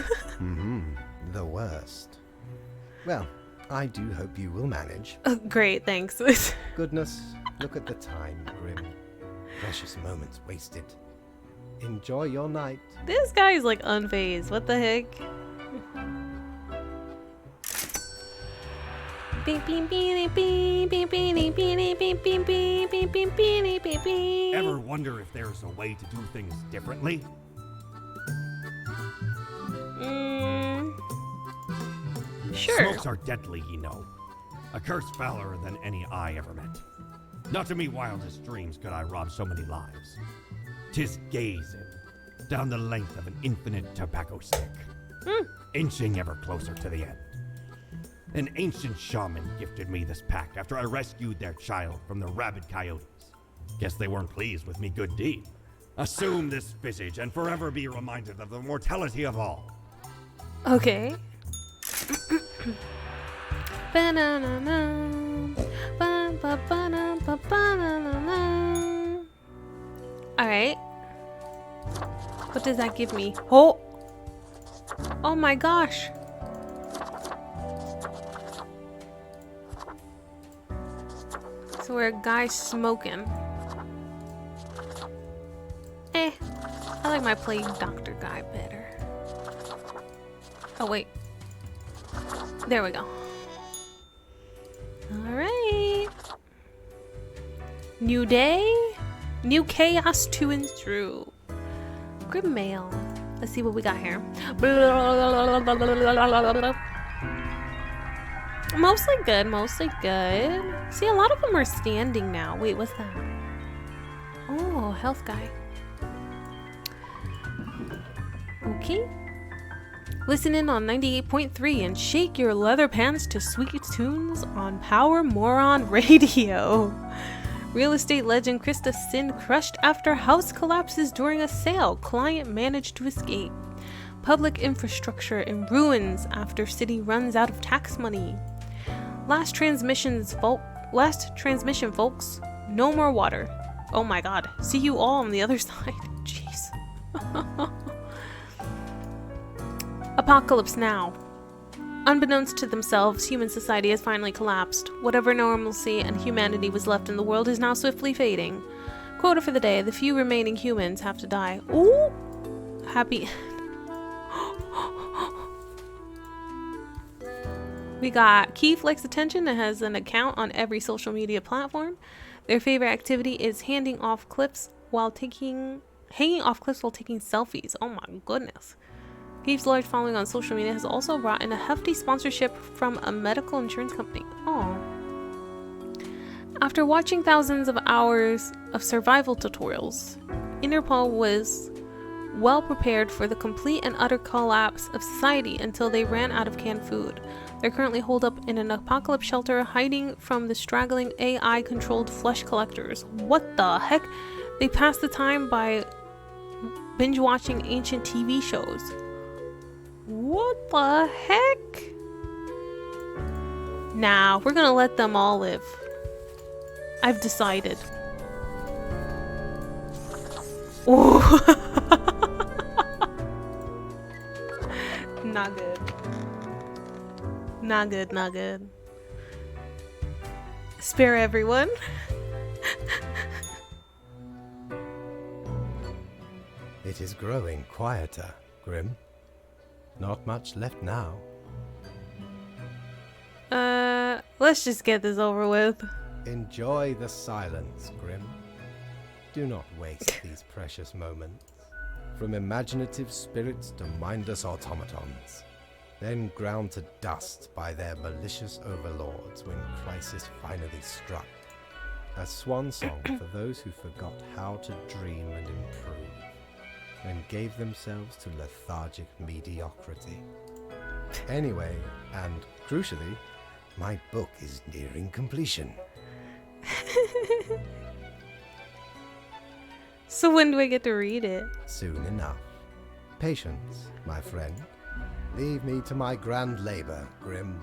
The worst. Well, I do hope you will manage. Great, thanks. Goodness, look at the time, Grim. Precious moments wasted. Enjoy your night. This guy is like unfazed. What the heck? Ever wonder if there's a way to do things differently? Sure. Smokes are deadly, you know. A curse fouler than any eye ever met. Not to me wildest dreams could I rob so many lives. 'Tis gazing down the length of an infinite tobacco stick, inching ever closer to the end. An ancient shaman gifted me this pack after I rescued their child from the rabid coyotes. Guess they weren't pleased with me good deed. Assume this visage and forever be reminded of the mortality of all. Okay. Alright. What does that give me? Oh! Oh my gosh! So we're a guy smoking. I like my plague doctor guy better. Oh wait. There we go. Alright. New day. New chaos to and through. Grim mail. Let's see what we got here. Mostly good, mostly good. See, a lot of them are standing now. Wait, what's that? Oh, health guy. Okay. Listen in on 98.3 and shake your leather pants to sweet tunes on Power Moron Radio. Real estate legend Krista Sin crushed after house collapses during a sale. Client managed to escape. Public infrastructure in ruins after city runs out of tax money. Last transmission, folks. No more water. Oh my god. See you all on the other side. Jeez. Apocalypse now. Unbeknownst to themselves, human society has finally collapsed. Whatever normalcy and humanity was left in the world is now swiftly fading. Quota for the day: the few remaining humans have to die. Ooh! Happy. We got Keith likes attention and has an account on every social media platform. Their favorite activity is hanging off cliffs while taking selfies. Oh my goodness. Keith's large following on social media has also brought in a hefty sponsorship from a medical insurance company. Oh. After watching thousands of hours of survival tutorials, Interpol was well prepared for the complete and utter collapse of society until they ran out of canned food. They're currently holed up in an apocalypse shelter, hiding from the straggling AI-controlled flesh collectors. What the heck? They pass the time by binge-watching ancient TV shows. What the heck? Nah, we're gonna let them all live. I've decided. Ooh. Not good. Not good, not good. Spare everyone. It is growing quieter, Grim. Not much left now. Let's just get this over with. Enjoy the silence, Grim. Do not waste these precious moments. From imaginative spirits to mindless automatons, then ground to dust by their malicious overlords when crisis finally struck. A swan song for those who forgot how to dream and improve, and gave themselves to lethargic mediocrity. Anyway, and crucially, my book is nearing completion. So when do I get to read it? Soon enough. Patience, my friend. Leave me to my grand labor, Grim.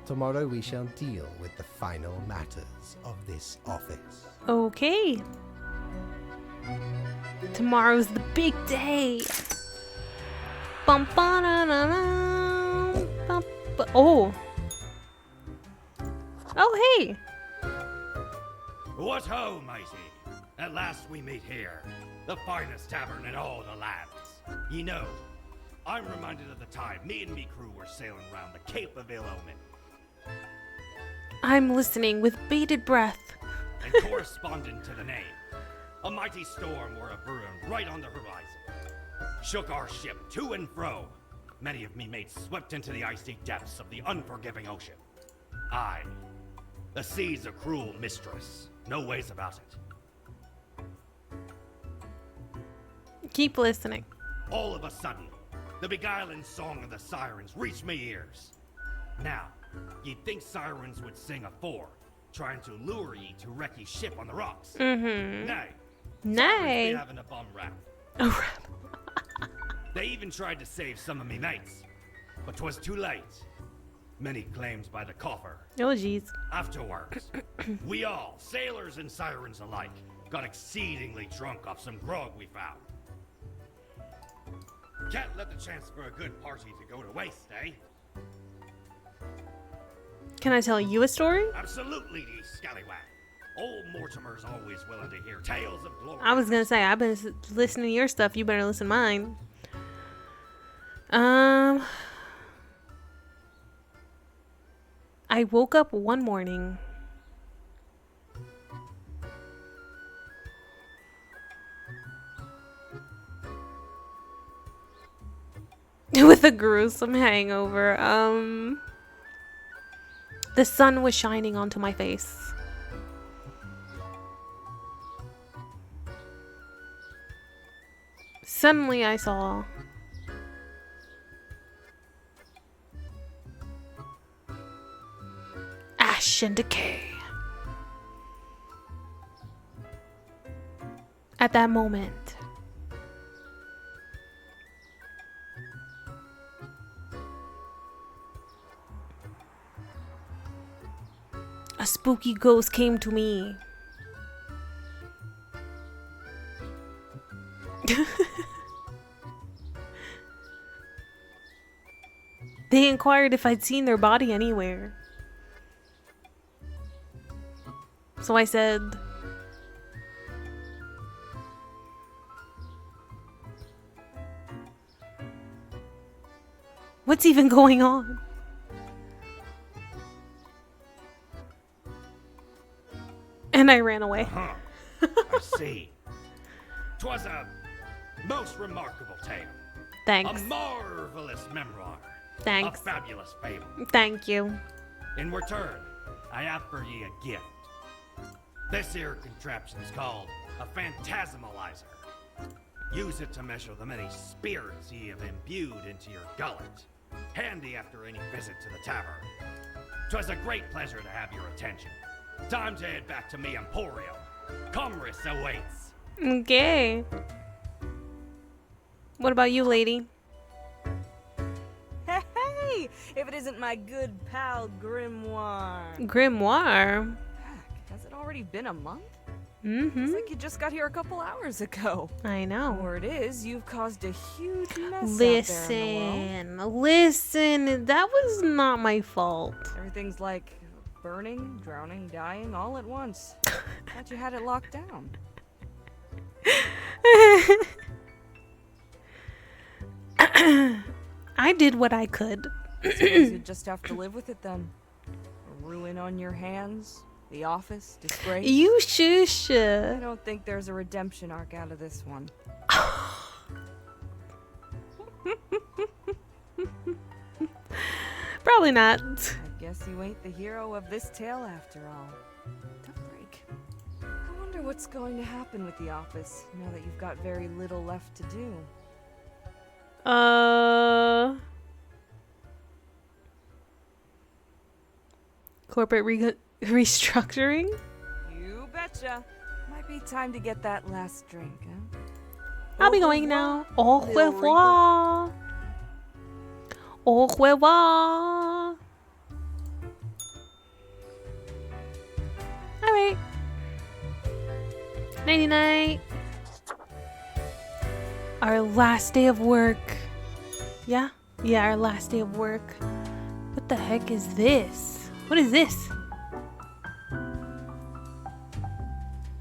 Tomorrow we shall deal with the final matters of this office. Okay. Tomorrow's the big day. Bum, ba-da-da-da, bum, ba- oh. Oh, hey. What ho, mighty! At last we meet here, the finest tavern in all the lands. You know, I'm reminded of the time me and me crew were sailing around the Cape of Ill Omen. I'm listening with bated breath. And corresponding to the name, a mighty storm were a brewing right on the horizon. Shook our ship to and fro. Many of me mates swept into the icy depths of the unforgiving ocean. Aye, the sea's a cruel mistress. No ways about it. Keep listening. All of a sudden, the beguiling song of the sirens reached me ears. Now, you'd think sirens would sing afore, trying to lure ye to wreck ye ship on the rocks. Mm-hmm. Nay. Nay. Sirens be having a bum rap. Oh, rap. They even tried to save some of me mates, but 'twas too late. Many claims by the coffer. Oh, jeez. Afterwards, we all, sailors and sirens alike, got exceedingly drunk off some grog we found. Can't let the chance for a good party to go to waste, eh? Can I tell you a story? Absolutely, ye scallywag. Old Mortimer's always willing to hear tales of glory. I was gonna say, I've been listening to your stuff. You better listen to mine. I woke up one morning with a gruesome hangover. The sun was shining onto my face. Suddenly I saw ash and decay. At that moment, a spooky ghost came to me. They inquired if I'd seen their body anywhere. So I said, "What's even going on?" And I ran away. Huh. I see. 'Twas a most remarkable tale. Thanks. A marvelous memoir. Thanks. A fabulous fable. Thank you. In return, I have for ye a gift. This here contraption's called a phantasmalizer. Use it to measure the many spirits ye have imbued into your gullet. Handy after any visit to the tavern. 'Twas a great pleasure to have your attention. Time to head back to me emporium. Commerce awaits. Okay. What about you, lady? Hey, if it isn't my good pal Grimoire. Grimoire? Heck, has it already been a month? Mm-hmm. It's like you just got here a couple hours ago. I know. Or it is, you've caused a huge mess out there in the world. Listen, that was not my fault. Everything's like burning, drowning, dying all at once. Thought you had it locked down. I did what I could. Suppose you'd just have to live with it then. A ruin on your hands, the office, disgrace. You shush. I don't think there's a redemption arc out of this one. Probably not. I guess you ain't the hero of this tale after all. Tough break. I wonder what's going to happen with the office now that you've got very little left to do. Corporate restructuring? You betcha. Might be time to get that last drink, huh? I'll be going now. Au revoir. Au revoir. Alright. Nighty night. Our last day of work. Yeah? Yeah, our last day of work. What the heck is this? What is this?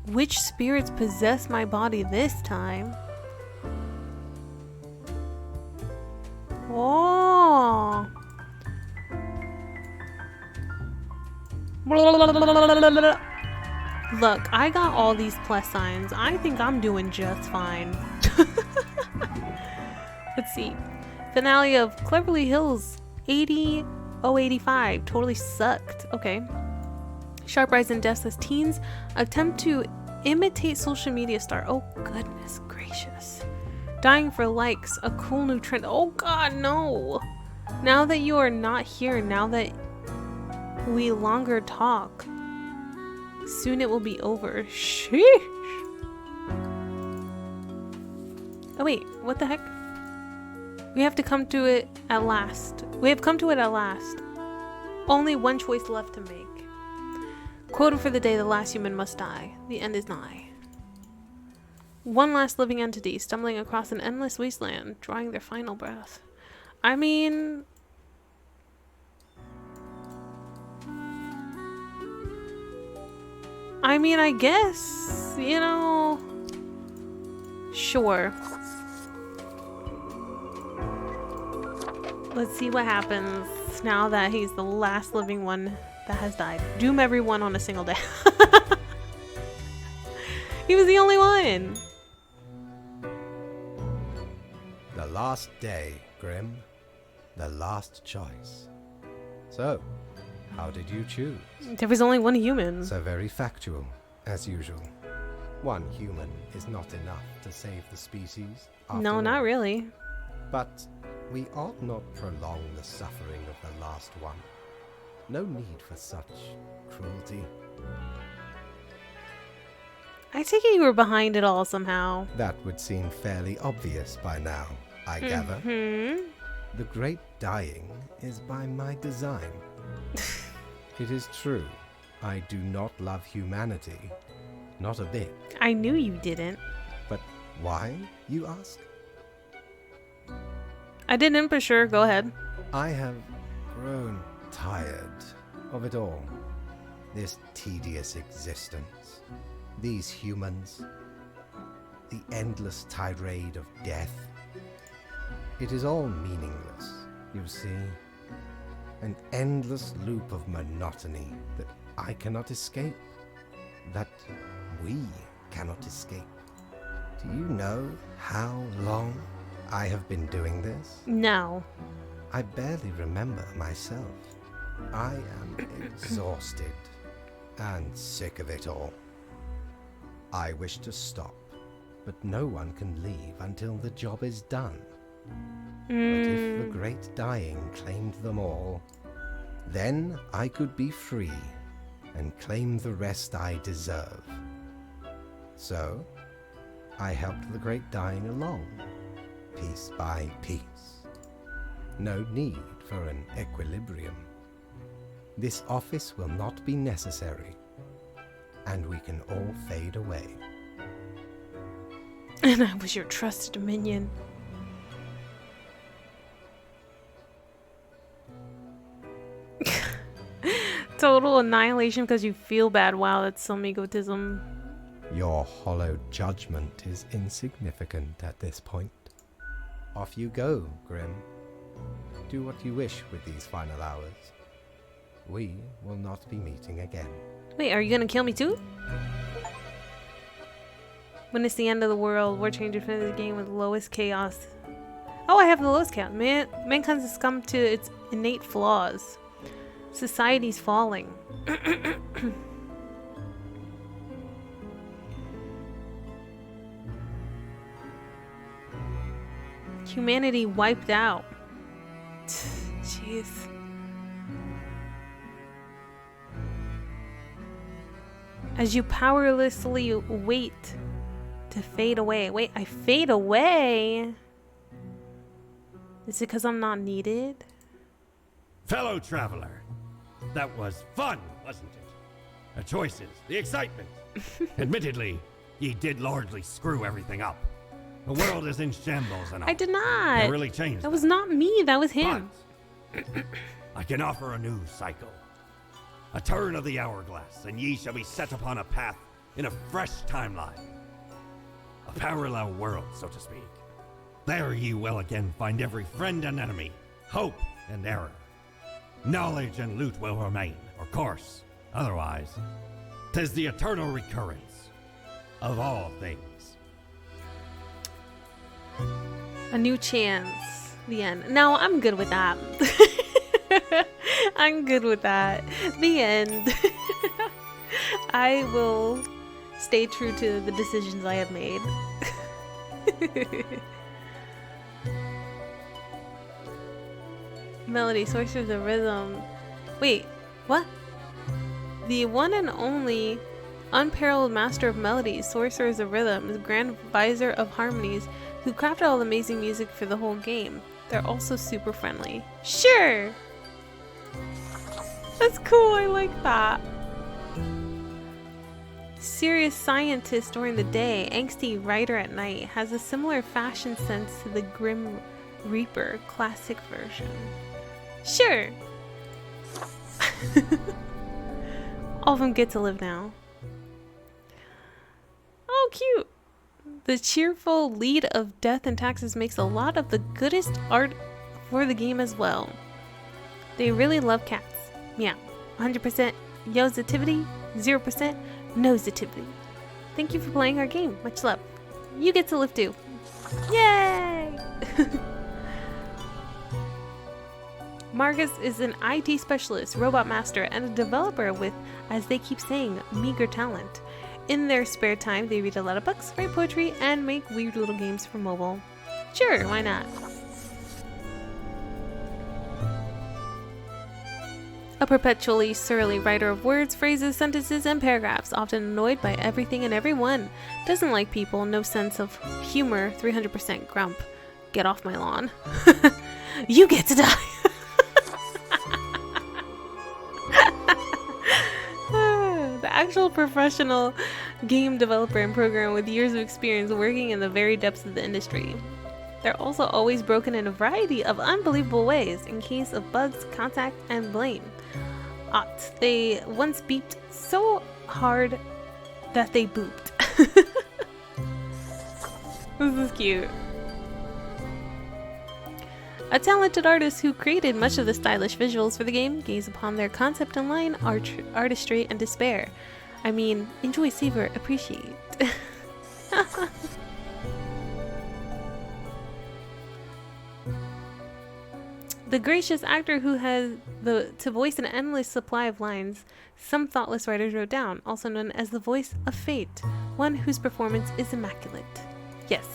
Which spirits possess my body this time? Oh. Look, I got all these plus signs. I think I'm doing just fine. Let's see. Finale of Cleverly Hills 80085. Totally sucked. Okay. Sharp Rise and Deaths as teens attempt to imitate social media star. Oh, goodness gracious. Dying for likes. A cool new trend. Oh, God, no. Now that you are not here, now that we longer talk, soon it will be over. Sheesh. Oh, wait. What the heck? We have to come to it at last. We have come to it at last. Only one choice left to make. Quota for the day, the last human must die. The end is nigh. One last living entity stumbling across an endless wasteland, drawing their final breath. I mean... I guess, you know... Sure. Let's see what happens now that he's the last living one that has died. Doom everyone on a single day. He was the only one. The last day, Grim. The last choice. So, how did you choose? There was only one human. So very factual, as usual. One human is not enough to save the species. No, all. not really. But we ought not prolong the suffering of the last one. No need for such cruelty. I take it you were behind it all somehow. That would seem fairly obvious by now, I gather. The great dying is by my design. It is true, I do not love humanity. Not a bit. I knew you didn't. But why, you ask? I didn't for sure. Go ahead. I have grown tired of it all. This tedious existence. These humans. The endless tirade of death. It is all meaningless, you see. An endless loop of monotony that I cannot escape. That we cannot escape. Do you know how long I have been doing this? No. I barely remember myself. I am exhausted and sick of it all. I wish to stop, but no one can leave until the job is done. But if the great dying claimed them all, then I could be free and claim the rest I deserve. So, I helped the great dying along, piece by piece. No need for an equilibrium. This office will not be necessary, and we can all fade away. And I was your trusted minion. Total annihilation because you feel bad. Wow, that's some egotism. Your hollow judgment is insignificant at this point. Off you go, Grim. Do what you wish with these final hours. We will not be meeting again. Wait, are you gonna kill me too? When it's the end of the world, war changers finish the game with lowest chaos. Oh, I have the lowest chaos. Mankind has succumbed to its innate flaws. Society's falling. Humanity wiped out. Jeez. As you powerlessly wait To fade away. Wait, I fade away? Is it because I'm not needed? Fellow traveler, that was fun, wasn't it? The choices, the excitement. Admittedly, ye did largely screw everything up. The world is in shambles and all. I did not. It really changed. That was not me. That was him. But I can offer a new cycle. A turn of the hourglass, and ye shall be set upon a path in a fresh timeline. A parallel world, so to speak. There ye will again find every friend and enemy, hope and error. Knowledge and loot will remain, of course. Otherwise, 'tis the eternal recurrence of all things. A new chance. The end. No, I'm good with that. I'm good with that. The end. I will stay true to the decisions I have made. Melody, sources of rhythm. Wait, what? The one and only unparalleled master of melodies, sorcerers of rhythms, grand visor of harmonies, who crafted all the amazing music for the whole game. They're also super friendly. Sure! That's cool, I like that. Serious scientist during the day, angsty writer at night, has a similar fashion sense to the Grim Reaper classic version. Sure! All of them get to live now. Oh, cute! The cheerful lead of Death and Taxes makes a lot of the goodest art for the game as well. They really love cats. Meow. 100% yositivity, 0% nositivity. Thank you for playing our game. Much love. You get to live too. Yay! Marcus is an IT specialist, robot master, and a developer with, as they keep saying, meager talent. In their spare time, they read a lot of books, write poetry, and make weird little games for mobile. Sure, why not? A perpetually surly writer of words, phrases, sentences, and paragraphs, often annoyed by everything and everyone. Doesn't like people, no sense of humor, 300% grump. Get off my lawn. You get to die! The actual professional game developer and programmer with years of experience working in the very depths of the industry. They're also always broken in a variety of unbelievable ways in case of bugs, contact, and blame. They once beeped so hard that they booped. This is cute. A talented artist who created much of the stylish visuals for the game gaze upon their concept and line artistry and despair. I mean, enjoy, savor, appreciate. The gracious actor who has to voice an endless supply of lines some thoughtless writers wrote down, also known as the voice of fate, one whose performance is immaculate. Yes.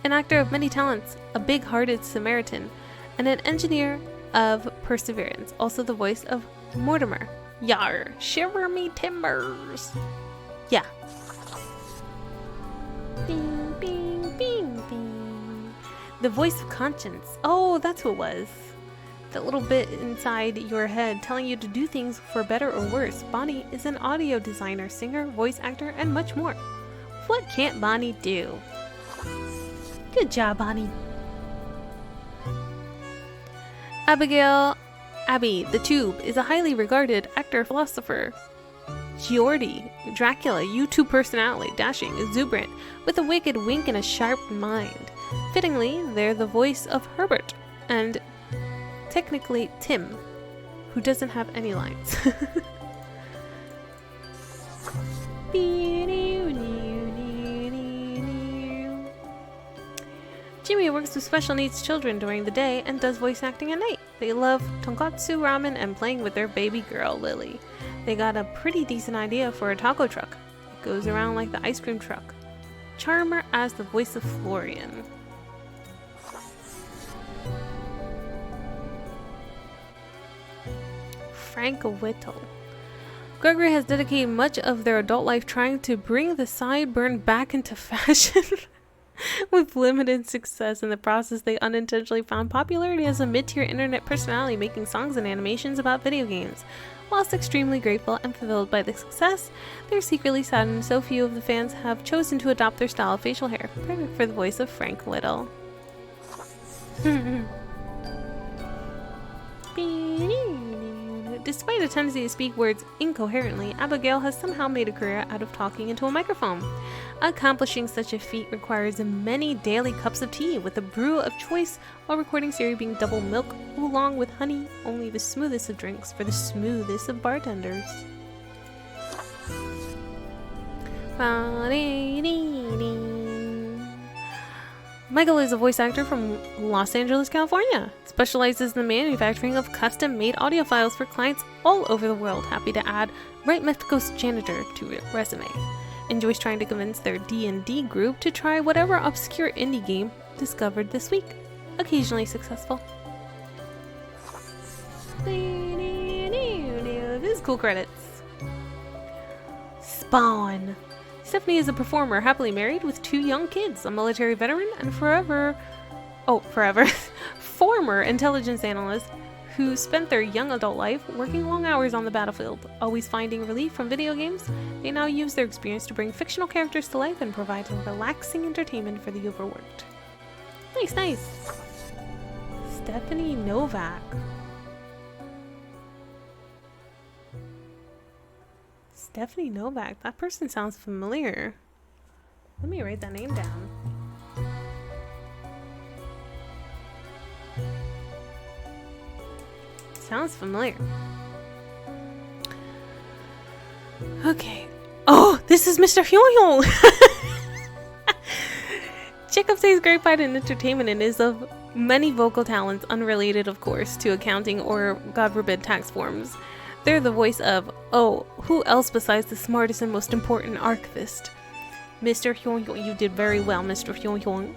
An actor of many talents, a big-hearted Samaritan, and an engineer of perseverance, also the voice of Mortimer. Yar, shiver me timbers. Yeah. Bing, bing, bing, bing. The voice of conscience. Oh, that's who it was. That little bit inside your head telling you to do things for better or worse. Bonnie is an audio designer, singer, voice actor, and much more. What can't Bonnie do? Good job, Bonnie. Abby, the Tube, is a highly regarded actor-philosopher. Geordie, Dracula, YouTube personality, dashing, exuberant, with a wicked wink and a sharp mind. Fittingly, they're the voice of Herbert, and technically Tim, who doesn't have any lines. Jimmy works with special needs children during the day and does voice acting at night. They love tonkatsu ramen and playing with their baby girl, Lily. They got a pretty decent idea for a taco truck. It goes around like the ice cream truck. Charmer as the voice of Florian. Frank Whittle. Gregory has dedicated much of their adult life trying to bring the sideburn back into fashion. With limited success in the process, they unintentionally found popularity as a mid-tier internet personality making songs and animations about video games. Whilst extremely grateful and fulfilled by the success, they're secretly saddened so few of the fans have chosen to adopt their style of facial hair, perfect for the voice of Frank Little. Despite a tendency to speak words incoherently, Abigail has somehow made a career out of talking into a microphone. Accomplishing such a feat requires many daily cups of tea with a brew of choice, while recording Siri being double milk oolong with honey, only the smoothest of drinks for the smoothest of bartenders. Michael is a voice actor from Los Angeles, California. Specializes in the manufacturing of custom-made audio files for clients all over the world. Happy to add Right Mythicos Janitor to your resume. Enjoys trying to convince their D&D group to try whatever obscure indie game discovered this week. Occasionally successful. This is cool credits. Spawn. Stephanie is a performer, happily married with 2 young kids, a military veteran, and former intelligence analyst who spent their young adult life working long hours on the battlefield. Always finding relief from video games, they now use their experience to bring fictional characters to life and provide relaxing entertainment for the overworked. Nice, nice. Stephanie Novak. Stephanie Novak. That person sounds familiar. Let me write that name down. Sounds familiar. Okay. Oh, this is Mr. Hyun. Jacob says grapevine in entertainment and is of many vocal talents, unrelated, of course, to accounting or, God forbid, tax forms. They're the voice of, oh, who else besides the smartest and most important archivist? Mr. Hyun, you did very well, Mr. Hyun.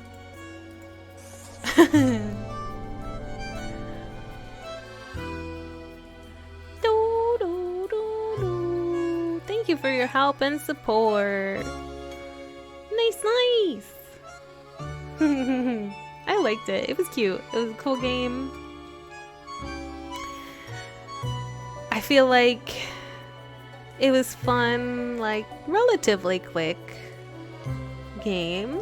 Thank you for your help and support. Nice, nice. I liked it. It was cute. It was a cool game. I feel like it was fun, like relatively quick game.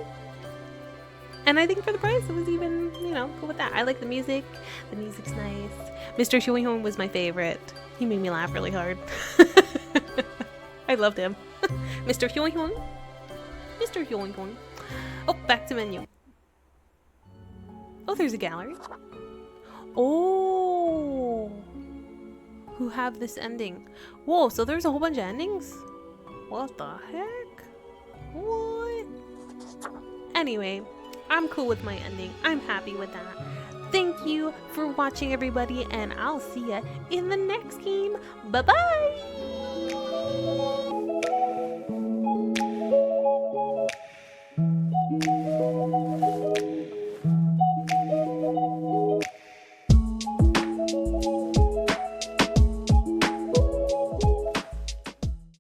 And I think for the price it was even, cool with that. I like the music. The music's nice. Mr. Hyun was my favorite. He made me laugh really hard. I loved him. Mr. Hyun. Mr. Hyun. Oh, back to menu. Oh, there's a gallery. Oh. Who have this ending? Whoa, so there's a whole bunch of endings? What the heck? What? Anyway, I'm cool with my ending. I'm happy with that. Thank you for watching, everybody, and I'll see ya in the next game. Bye-bye!